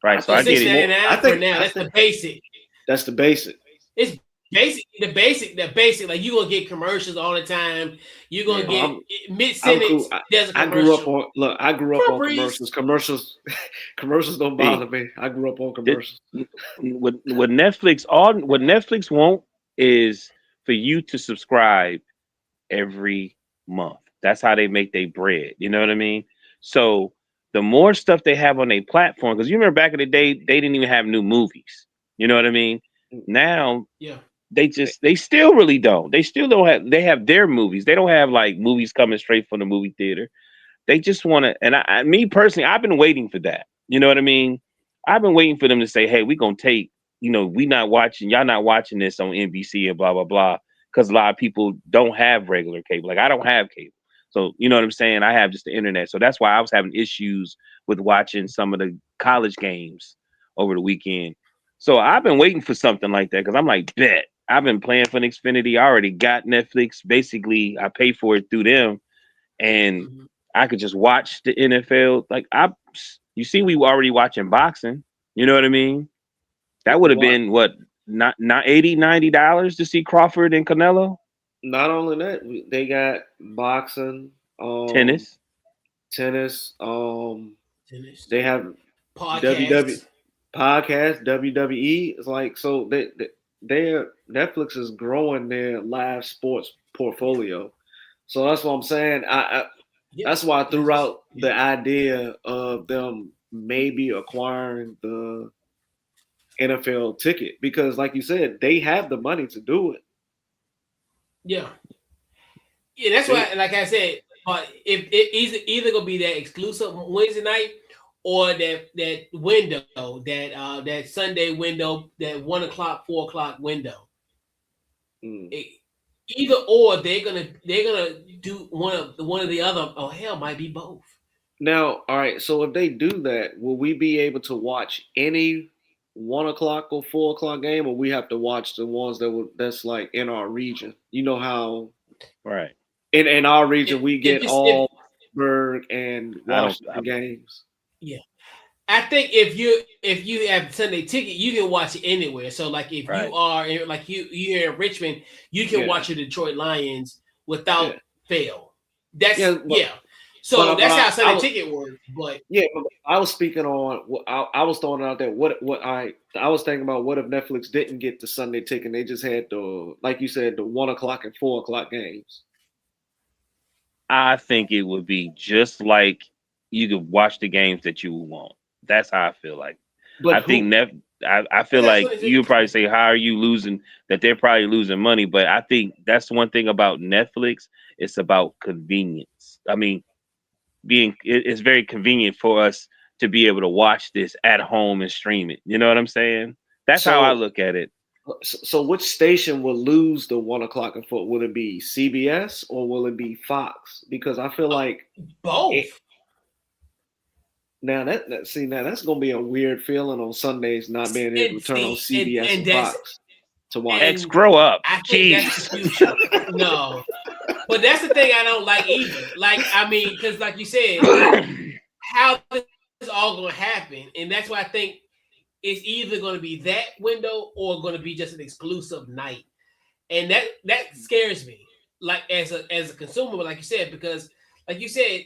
right. So I get it. I think that's the basic. That's the basic. It's basic. The basic. Like you gonna get commercials all the time. You're gonna get mid sentence. There's a commercial. I grew up on commercials. Commercials don't bother me. I grew up on commercials. What Netflix won't is for you to subscribe every month. That's how they make their bread. You know what I mean? So the more stuff they have on their platform, because you remember back in the day, they didn't even have new movies. You know what I mean? Now, they still really don't. They still don't have. They have their movies. They don't have like movies coming straight from the movie theater. They just want to. And me personally, I've been waiting for that. You know what I mean? I've been waiting for them to say, "Hey, we're gonna take. We not watching. Y'all not watching this on NBC and blah blah blah." Because a lot of people don't have regular cable. Like I don't have cable. So you know what I'm saying? I have just the internet. So that's why I was having issues with watching some of the college games over the weekend. So I've been waiting for something like that because I'm like, bet. I've been playing for Xfinity. I already got Netflix. Basically, I pay for it through them, and I could just watch the NFL. Like you see, we were already watching boxing. You know what I mean? That would have been what, not $80-$90 to see Crawford and Canelo. Not only that, they got boxing, tennis. They have podcasts. WWE. It's like so their Netflix is growing their live sports portfolio. So that's what I'm saying. That's why I threw out the idea of them maybe acquiring the NFL ticket because, like you said, they have the money to do it. Yeah, that's why. Like I said, if it either gonna be that exclusive Wednesday night or that window, that Sunday window, that 1 o'clock, 4 o'clock window. Either or, they're gonna do one of the other. Oh hell, might be both. Now, all right. So if they do that, will we be able to watch any 1 o'clock or 4 o'clock game, or we have to watch the ones that's like in our region? You know how, right? In our region, we get if all Pittsburgh and Washington games. Yeah, I think if you have Sunday ticket, you can watch it anywhere. So like if you are like you're in Richmond, you can watch the Detroit Lions without fail. That's So that's how Sunday ticket works. But but I was speaking on. I was throwing it out there. What I was thinking about. What if Netflix didn't get the Sunday ticket? They just had the, like you said, the 1 o'clock and 4 o'clock games. I think it would be just like you could watch the games that you want. That's how I feel like. But I think I feel like you probably say, how are you losing? That they're probably losing money. But I think that's one thing about Netflix. It's about convenience. I mean, it's very convenient for us to be able to watch this at home and stream it. You know what I'm saying? That's how I look at it. So which station will lose the 1 o'clock and 4? Will it be CBS or will it be Fox? Because I feel like both. Now that's gonna be a weird feeling on Sundays, not being able to turn on CBS and Fox to watch. X, grow up. I think that's the future. No, but that's the thing I don't like either. Like, I mean, because like you said, how this is all gonna happen, and that's why I think it's either going to be that window or going to be just an exclusive night, and that scares me. Like as a consumer, but like you said, because like you said,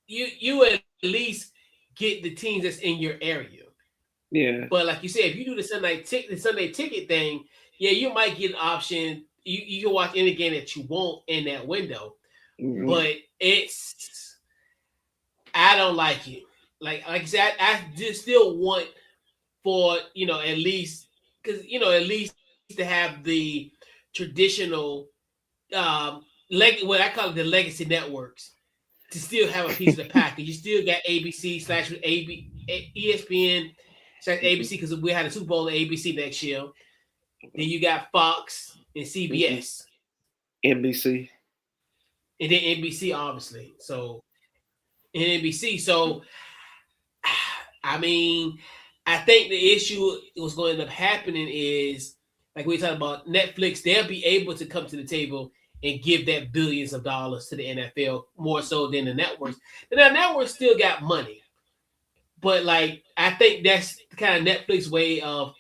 you at least get the teams that's in your area. Yeah. But like you said, if you do the Sunday ticket thing, you might get an option. You can watch any game that you want in that window, but I don't like it. Like I said, I just still want for at least because at least to have the traditional what I call it the legacy networks to still have a piece of the package. You still got ABC / ESPN / ABC because we had a Super Bowl at ABC next year. Then you got Fox and CBS, NBC, and then NBC obviously. So and NBC. So I mean, I think the issue was going to end up happening is like we talked about Netflix. They'll be able to come to the table and give that billions of dollars to the NFL more so than the networks. And the networks still got money, but like I think that's the kind of Netflix way of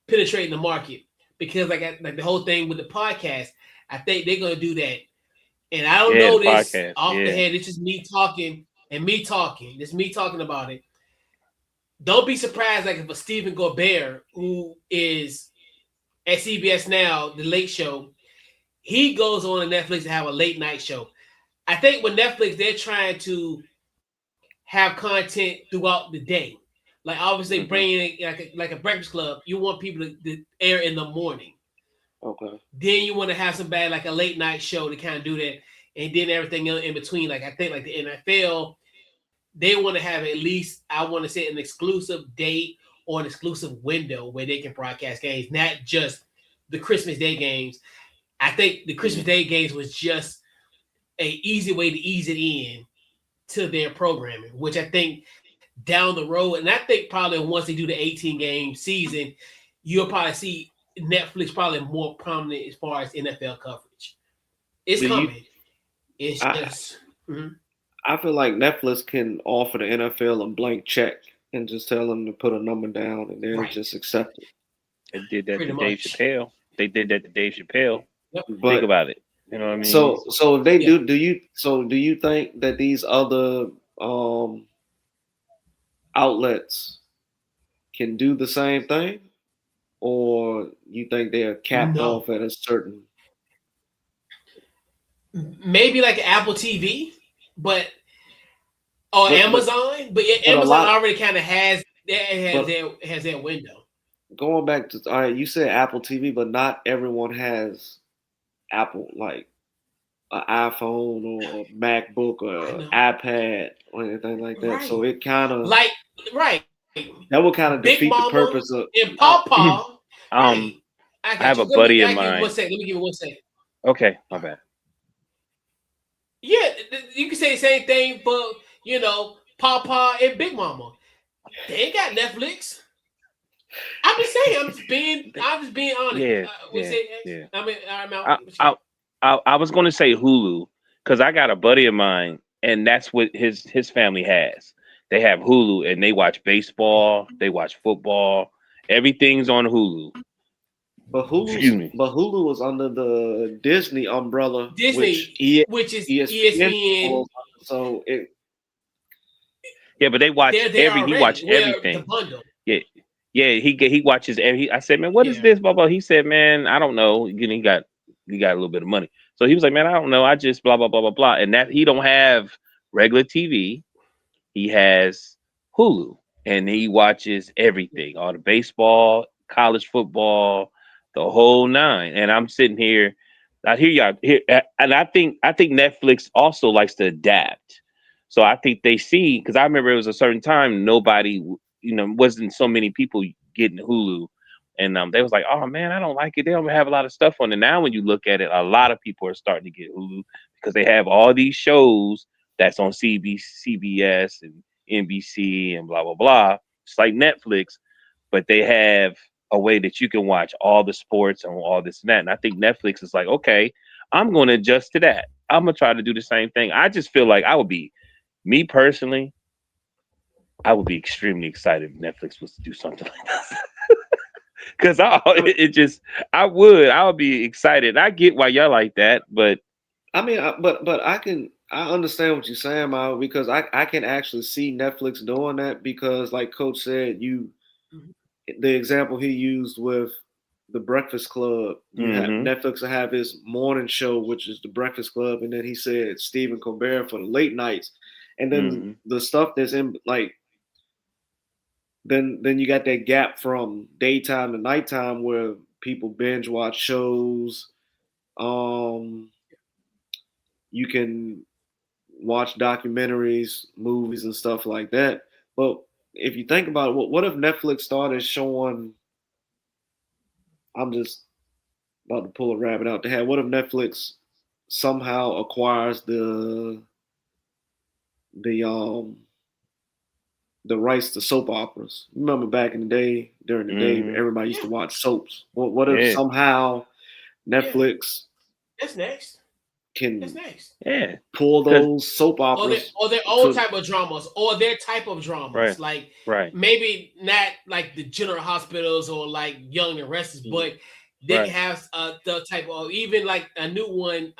penetrating the market because like the whole thing with the podcast, I think they're going to do that. And I don't know this podcast, off the head. It's just me talking and me talking. It's me talking about it. Don't be surprised, like if a Stephen Colbert, who is at CBS now, the Late Show, he goes on to Netflix to have a late night show. I think with Netflix, they're trying to have content throughout the day. Like obviously bringing like a Breakfast Club, you want people to air in the morning. Okay. Then you want to have somebody like a late night show to kind of do that, and then everything in between. Like I think like the NFL. They want to have at least, I want to say, an exclusive date or an exclusive window where they can broadcast games, not just the Christmas Day games. I think the Christmas Day games was just an easy way to ease it in to their programming, which I think down the road, and I think probably once they do the 18-game season, you'll probably see Netflix probably more prominent as far as NFL coverage. It's coming. It's just... I feel like Netflix can offer the NFL a blank check and just tell them to put a number down and they'll just accept it. They did that to Dave Chappelle. They did that to Dave Chappelle. Yep. Think about it. You know what I mean? So if they do you think that these other outlets can do the same thing? Or you think they're capped off at a certain maybe like Apple TV? But Amazon, but Amazon already kind of has their window. Going back to all right, you said Apple TV, but not everyone has Apple like an iPhone or a MacBook or an iPad or anything like that. Right. So it kind of that would kind of defeat the purpose of and Pawpaw. I have a buddy of mine. Let me give it 1 second. Okay, my bad. Yeah, you can say the same thing for, Pawpaw and Big Mama. They ain't got Netflix. I'm just saying, I'm just being honest. Yeah. I mean, I'm out. I was going to say Hulu because I got a buddy of mine, and that's what his family has. They have Hulu, and they watch baseball, they watch football. Everything's on Hulu. Excuse me. But Hulu was under the Disney umbrella, Disney, which which is ESPN ESPN. falls under. So it Yeah, but they watch They're there he already. watch Where the everything. bundle? Yeah, yeah. He watches every. I said, man, what is Yeah. this? Blah blah. He said, man, I don't know. You know, he got a little bit of money, so he was like, man, I don't know. I just blah blah blah blah blah. And that he don't have regular TV. He has Hulu, and he watches everything, all the baseball, college football, the whole nine. And I'm sitting here, I hear y'all here, and I think Netflix also likes to adapt. So I think they see, because I remember it was a certain time nobody, wasn't so many people getting Hulu, and they was like, oh man, I don't like it. They don't have a lot of stuff on it. Now when you look at it, a lot of people are starting to get Hulu because they have all these shows that's on CBS and NBC and blah blah blah. It's like Netflix, but they have a way that you can watch all the sports and all this and that. And I think Netflix is like, okay, I'm going to adjust to that. I'm gonna try to do the same thing. I just feel like me personally, I would be extremely excited if Netflix was to do something like that. Because I would be excited. I get why y'all like that, but I mean, but I understand what you're saying, Mal, because I can actually see Netflix doing that because, like Coach said, the example he used with the Breakfast Club, you have Netflix will have his morning show, which is the Breakfast Club, and then he said Stephen Colbert for the late nights, and then the stuff that's in like. Then you got that gap from daytime to nighttime where people binge watch shows. You can watch documentaries, movies, and stuff like that. But if you think about it, what if Netflix started showing? I'm just about to pull a rabbit out the hat. What if Netflix somehow acquires the the rights to soap operas? Remember back in the day, during the day, everybody used to watch soaps. What if somehow Netflix That's next. can That's next. pull those soap operas or their own type of dramas, or their type of dramas, right. maybe not like the General Hospitals or like Young and Restless, but they can have the type of, even like a new one,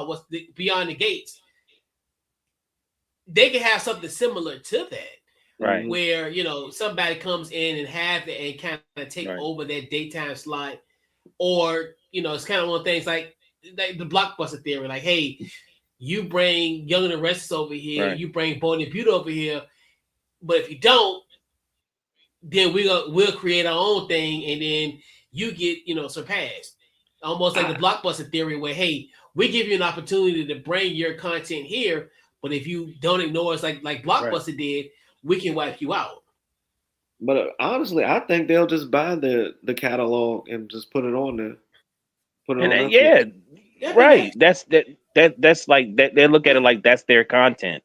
what's the Beyond the Gates. They can have something similar to that, where somebody comes in and have it and kind of take over that daytime slot, or it's kind of one of the things like the blockbuster theory, like, hey, you bring Young and the Restless over here, you bring Bold and Beauty over here, but if you don't, then we'll create our own thing, and then you get surpassed, almost like the blockbuster theory, where, hey, we give you an opportunity to bring your content here, but if you don't ignore us like Blockbuster did, we can wipe you out. But honestly, I think they'll just buy the catalog and just put it on there. Put it on right. That's like that. They look at it like that's their content.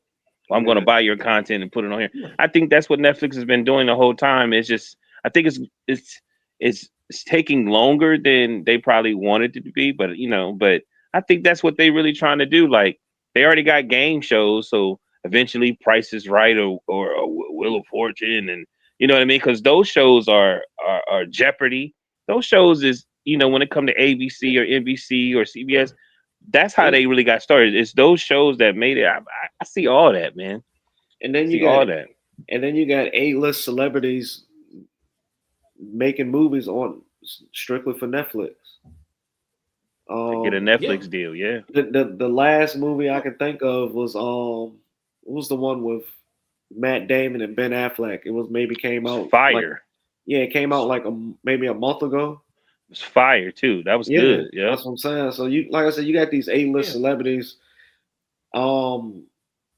Well, I'm going to buy your content and put it on here. I think that's what Netflix has been doing the whole time. It's just, I think it's taking longer than they probably wanted it to be, but but I think that's what they really trying to do. Like, they already got game shows, so eventually Price is Right or Wheel of Fortune, and you know what I mean? Because those shows are Jeopardy. Those shows is, when it come to ABC or NBC or CBS, that's how they really got started. It's those shows that made it. I see all that, man. And then you got all that. And then you got A-list celebrities making movies on strictly for Netflix. Get a Netflix deal, yeah. The last movie I can think of was what was the one with Matt Damon and Ben Affleck? It was maybe came out Fire. It came out like maybe a month ago. It was fire too. That was good. Yeah, that's what I'm saying. So like I said, you got these A-list celebrities,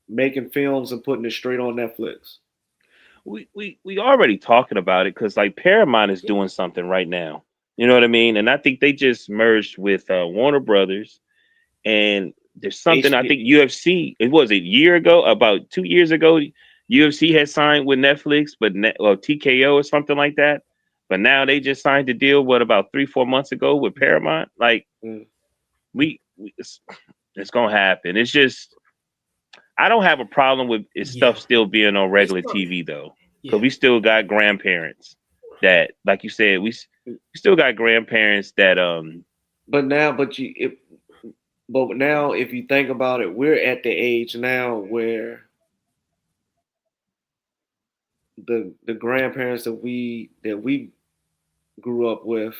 making films and putting it straight on Netflix. We already talking about it because like Paramount is doing something right now. You know what I mean? And I think they just merged with Warner Brothers, and there's something I think UFC. It was a year ago, about 2 years ago. UFC had signed with Netflix, but TKO or something like that. But now they just signed the deal. What, about 3-4 months ago with Paramount? Like we it's gonna happen. It's just I don't have a problem with stuff still being on regular TV though, because we still got grandparents that, like you said, we still got grandparents that But now, if you think about it, we're at the age now where the grandparents that we grew up with,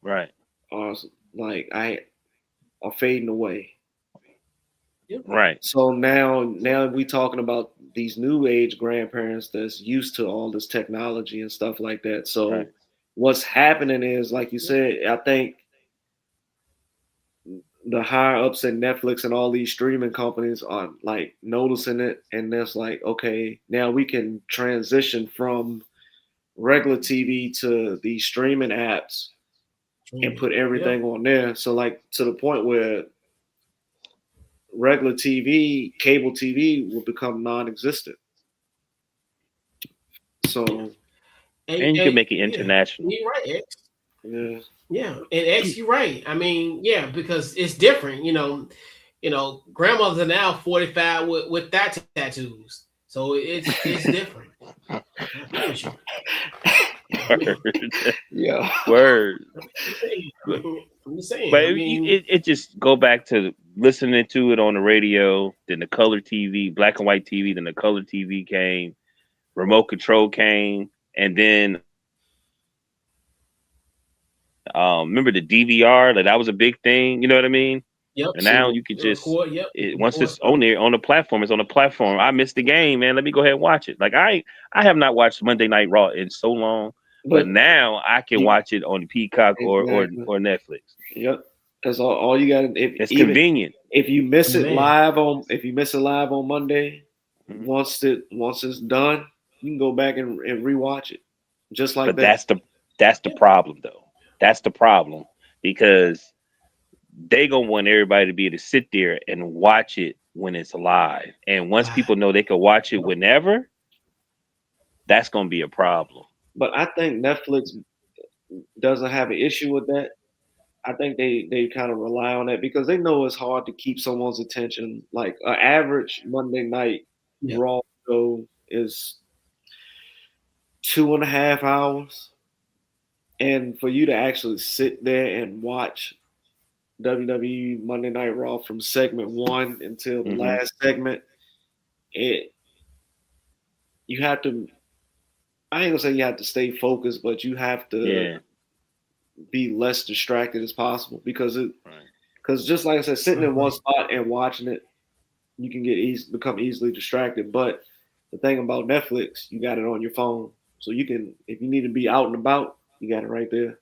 right, are are fading away. Right. So now we talking about these new age grandparents that's used to all this technology and stuff like that. So what's happening is, like you said, I think the higher ups at Netflix and all these streaming companies are like noticing it, and that's like, okay, now we can transition from regular TV to these streaming apps and put everything on there. So like to the point where regular TV, cable TV will become non-existent. So and you can make it international. You're right, X. Yeah. Yeah, and X, you're right. I mean, yeah, because it's different. Grandmothers are now 45 with that tattoos, so it's different. Yeah. Word. I'm saying. But it just go back to listening to it on the radio, then the color TV, black and white TV, then the color TV came, remote control came, and then remember the DVR? That was a big thing. You know what I mean? Yep. And now you can just once it's on there on the platform, it's on the platform. I missed the game, man. Let me go ahead and watch it. Like I have not watched Monday Night Raw in so long, but now I can watch it on Peacock or Netflix. Yep. That's all you got. It's convenient. If you miss it live on Monday, once it's done, you can go back and rewatch it, just like that. But that's the problem, though. That's the problem, because they gonna want everybody to be able to sit there and watch it when it's live. And once people know they can watch it whenever, that's gonna be a problem. But I think Netflix doesn't have an issue with that. I think they kind of rely on that because they know it's hard to keep someone's attention. Like an average Monday night Raw show is 2.5 hours. And for you to actually sit there and watch WWE Monday Night Raw from segment 1 until the last segment, you have to, I ain't gonna say you have to stay focused, but you have to be less distracted as possible, because just like I said, sitting in one spot and watching it, you can become easily distracted. But the thing about Netflix, you got it on your phone, so you can, if you need to be out and about, you got it right there.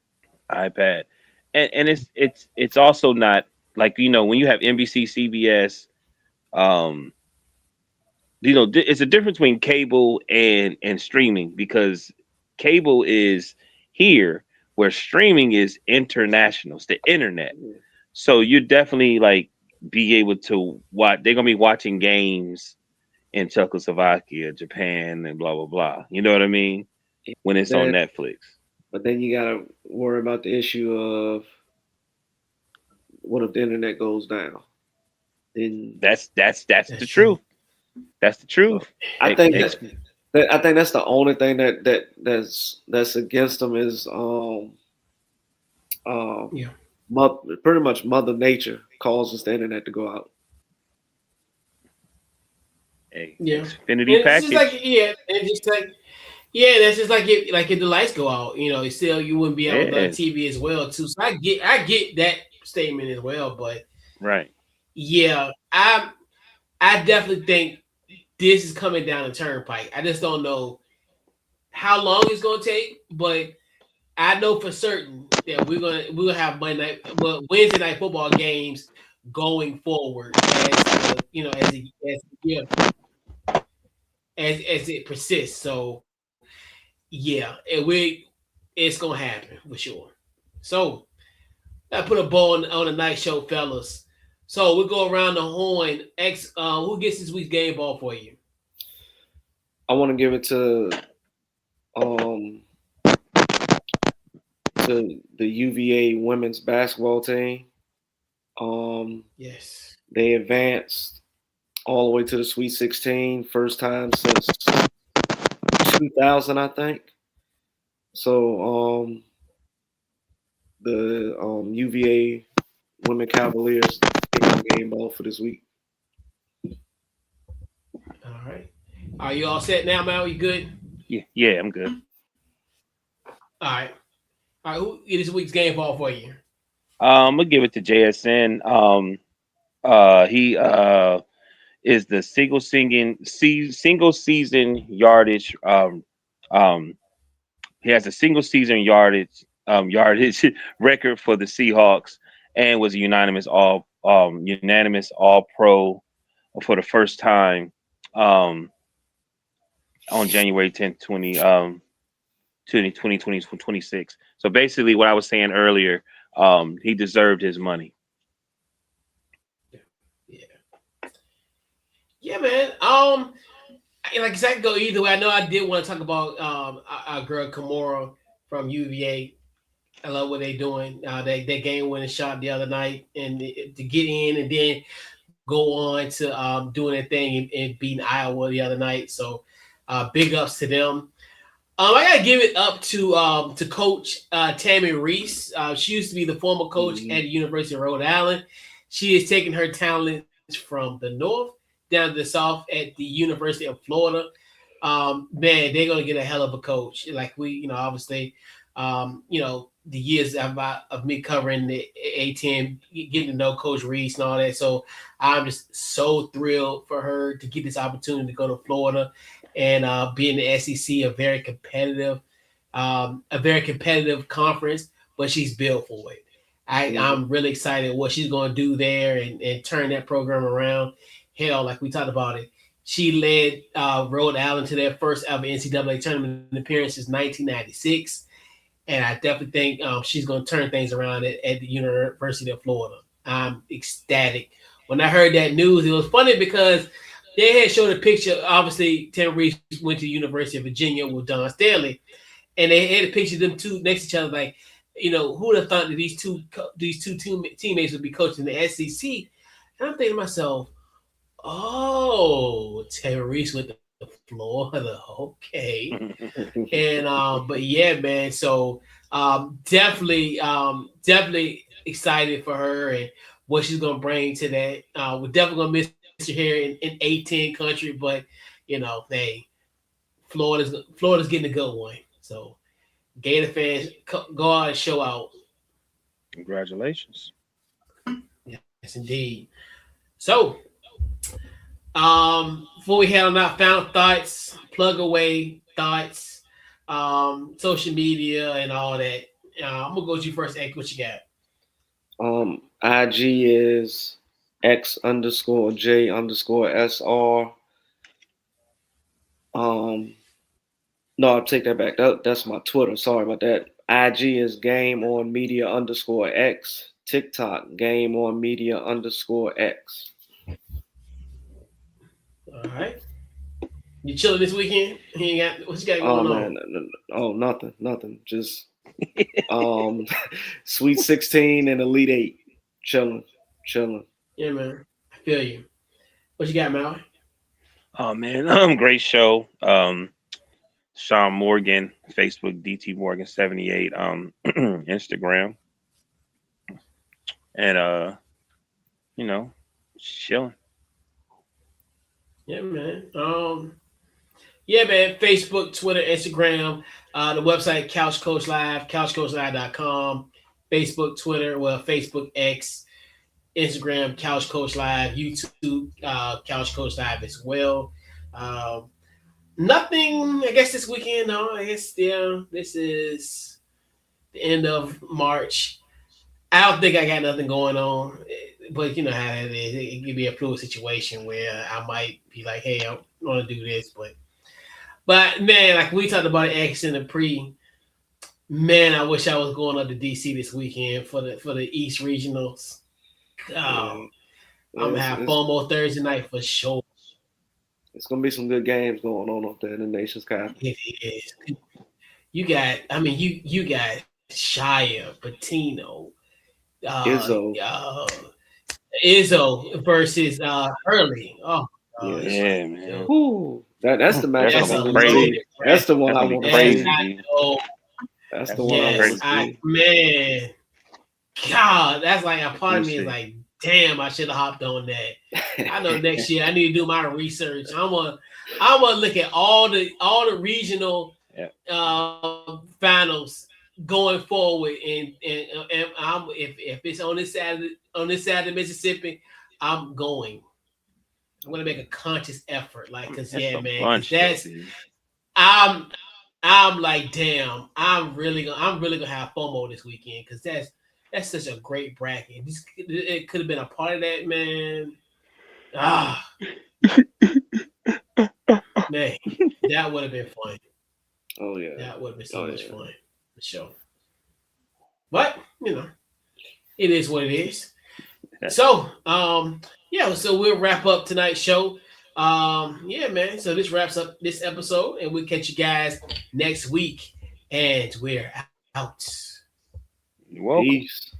iPad. And it's also not like, when you have NBC, CBS, it's a difference between cable and streaming, because cable is here where streaming is international. It's the internet. So you definitely like be able to watch. They're gonna be watching games in Czechoslovakia, Japan, and blah blah blah. You know what I mean? When it's on Netflix. But then you gotta worry about the issue of what if the internet goes down? Then that's the truth. That's the truth. I think that's the only thing that's against them is pretty much Mother Nature causes the internet to go out. Hey, Xfinity package. That's just like if the lights go out, still you wouldn't be able to on TV as well too. So I get that statement as well, but I definitely think this is coming down the turnpike. I just don't know how long it's gonna take, but I know for certain that we're gonna have Wednesday night football games going forward as it persists. So it's gonna happen for sure. So I put a ball on a nice show, fellas. So we'll go around the horn. X, who gets this week's game ball for you? I want to give it to the UVA women's basketball team. Yes. They advanced all the way to the Sweet 16, first time since 2000, I think. So the UVA Women Cavaliers taking the game ball for this week. All right. Are you all set now, Mal? You good? Yeah, I'm good. All right. All right. Who this week's game ball for you? I'm gonna give it to JSN. He is the single season yardage. Um, he has a single season yardage record for the Seahawks, and was a unanimous All Pro for the first time um, on January 10th, 2026. So basically, what I was saying earlier, he deserved his money. Yeah. Yeah, man. Like I said, I could go either way. I know I did want to talk about our girl Kimura from UVA. I love what they're doing. They game winning shot the other night, and to get in and then go on to doing their thing and beating Iowa the other night. So big ups to them. I gotta give it up to Coach Tammy Reese. She used to be the former coach at the University of Rhode Island. She is taking her talents from the north down to the south at the University of Florida. Man, they're gonna get a hell of a coach. Like obviously, the years of me covering the A10, getting to know Coach Reese and all that. So I'm just so thrilled for her to get this opportunity to go to Florida and be in the SEC, a very competitive conference, but she's built for it. I'm really excited what she's going to do there and turn that program around. Hell, like we talked about it, she led Rhode Island to their first ever NCAA tournament appearance since 1996. And I definitely think she's going to turn things around at the University of Florida. I'm ecstatic. When I heard that news, it was funny because they had showed a picture. Obviously, Tim Reese went to the University of Virginia with Don Stanley, and they had a picture of them two next to each other. Like, who would have thought that these two teammates would be coaching the SEC? And I'm thinking to myself, oh, Tim Reese went to Florida, okay. And but yeah, man. So definitely excited for her and what she's gonna bring to that. We're definitely gonna miss her here in A10 country, but hey, Florida's getting a good one. So Gator fans, go out and show out. Congratulations. Yes, indeed. So before we head on out, final thoughts, plug away thoughts, social media and all that. I'm gonna go with you first, X. What you got? IG is X_J_SR. No, I'll take that back. That's my Twitter. Sorry about that. IG is game_on_media_X. TikTok game_on_media_X. All right. You chilling this weekend? He ain't got what you got going on? Nothing. Just Sweet 16 and Elite 8. Chilling. Yeah, man. I feel you. What you got, Mal? Oh man, great show. Sean Morgan, Facebook DT Morgan 78, Instagram, and chilling. Yeah, man. Yeah, man. Facebook, Twitter, Instagram, the website Couch Coach Live, couchcoachlive.com, Facebook, Twitter, Facebook X, Instagram, Couch Coach Live, YouTube, Couch Coach Live as well. Nothing, I guess, this weekend. No, I guess, this is the end of March. I don't think I got nothing going on, but you know how it is. It could be a fluid situation where I might be like, hey, I want to do this, but man, like we talked about X in the pre, man, I wish I was going up to DC this weekend for the East Regionals. I'm gonna have FOMO Thursday night for sure. It's gonna be some good games going on up there in the nation's capital. It is. You got Shia, Patino, Izzo. Izzo versus Hurley. Oh gosh. Yeah, man. Ooh, that's the match I That's a want to crazy. see. That's the one That's I gonna be want to That's crazy, see. G. That's the That's one I yes, want to see. man. God, that's like a part of me is see. like, damn, I should have hopped on that. I know next year I need to do my research. I'm gonna look at all the regional finals going forward, and I'm if it's on this side of Mississippi, I'm going. I'm gonna make a conscious effort, like, cause That's yeah, a man, cause bunch, though, that's G. I'm like, damn, I'm really gonna have FOMO this weekend, cause that's such a great bracket. It could have been a part of that, man. Ah, man, that would have been fun. Oh yeah. That would have been so much Yeah. fun for sure. But it is what it is. So, yeah, so we'll wrap up tonight's show. Yeah, man. So this wraps up this episode, and we'll catch you guys next week. And we're out. You're welcome. Peace.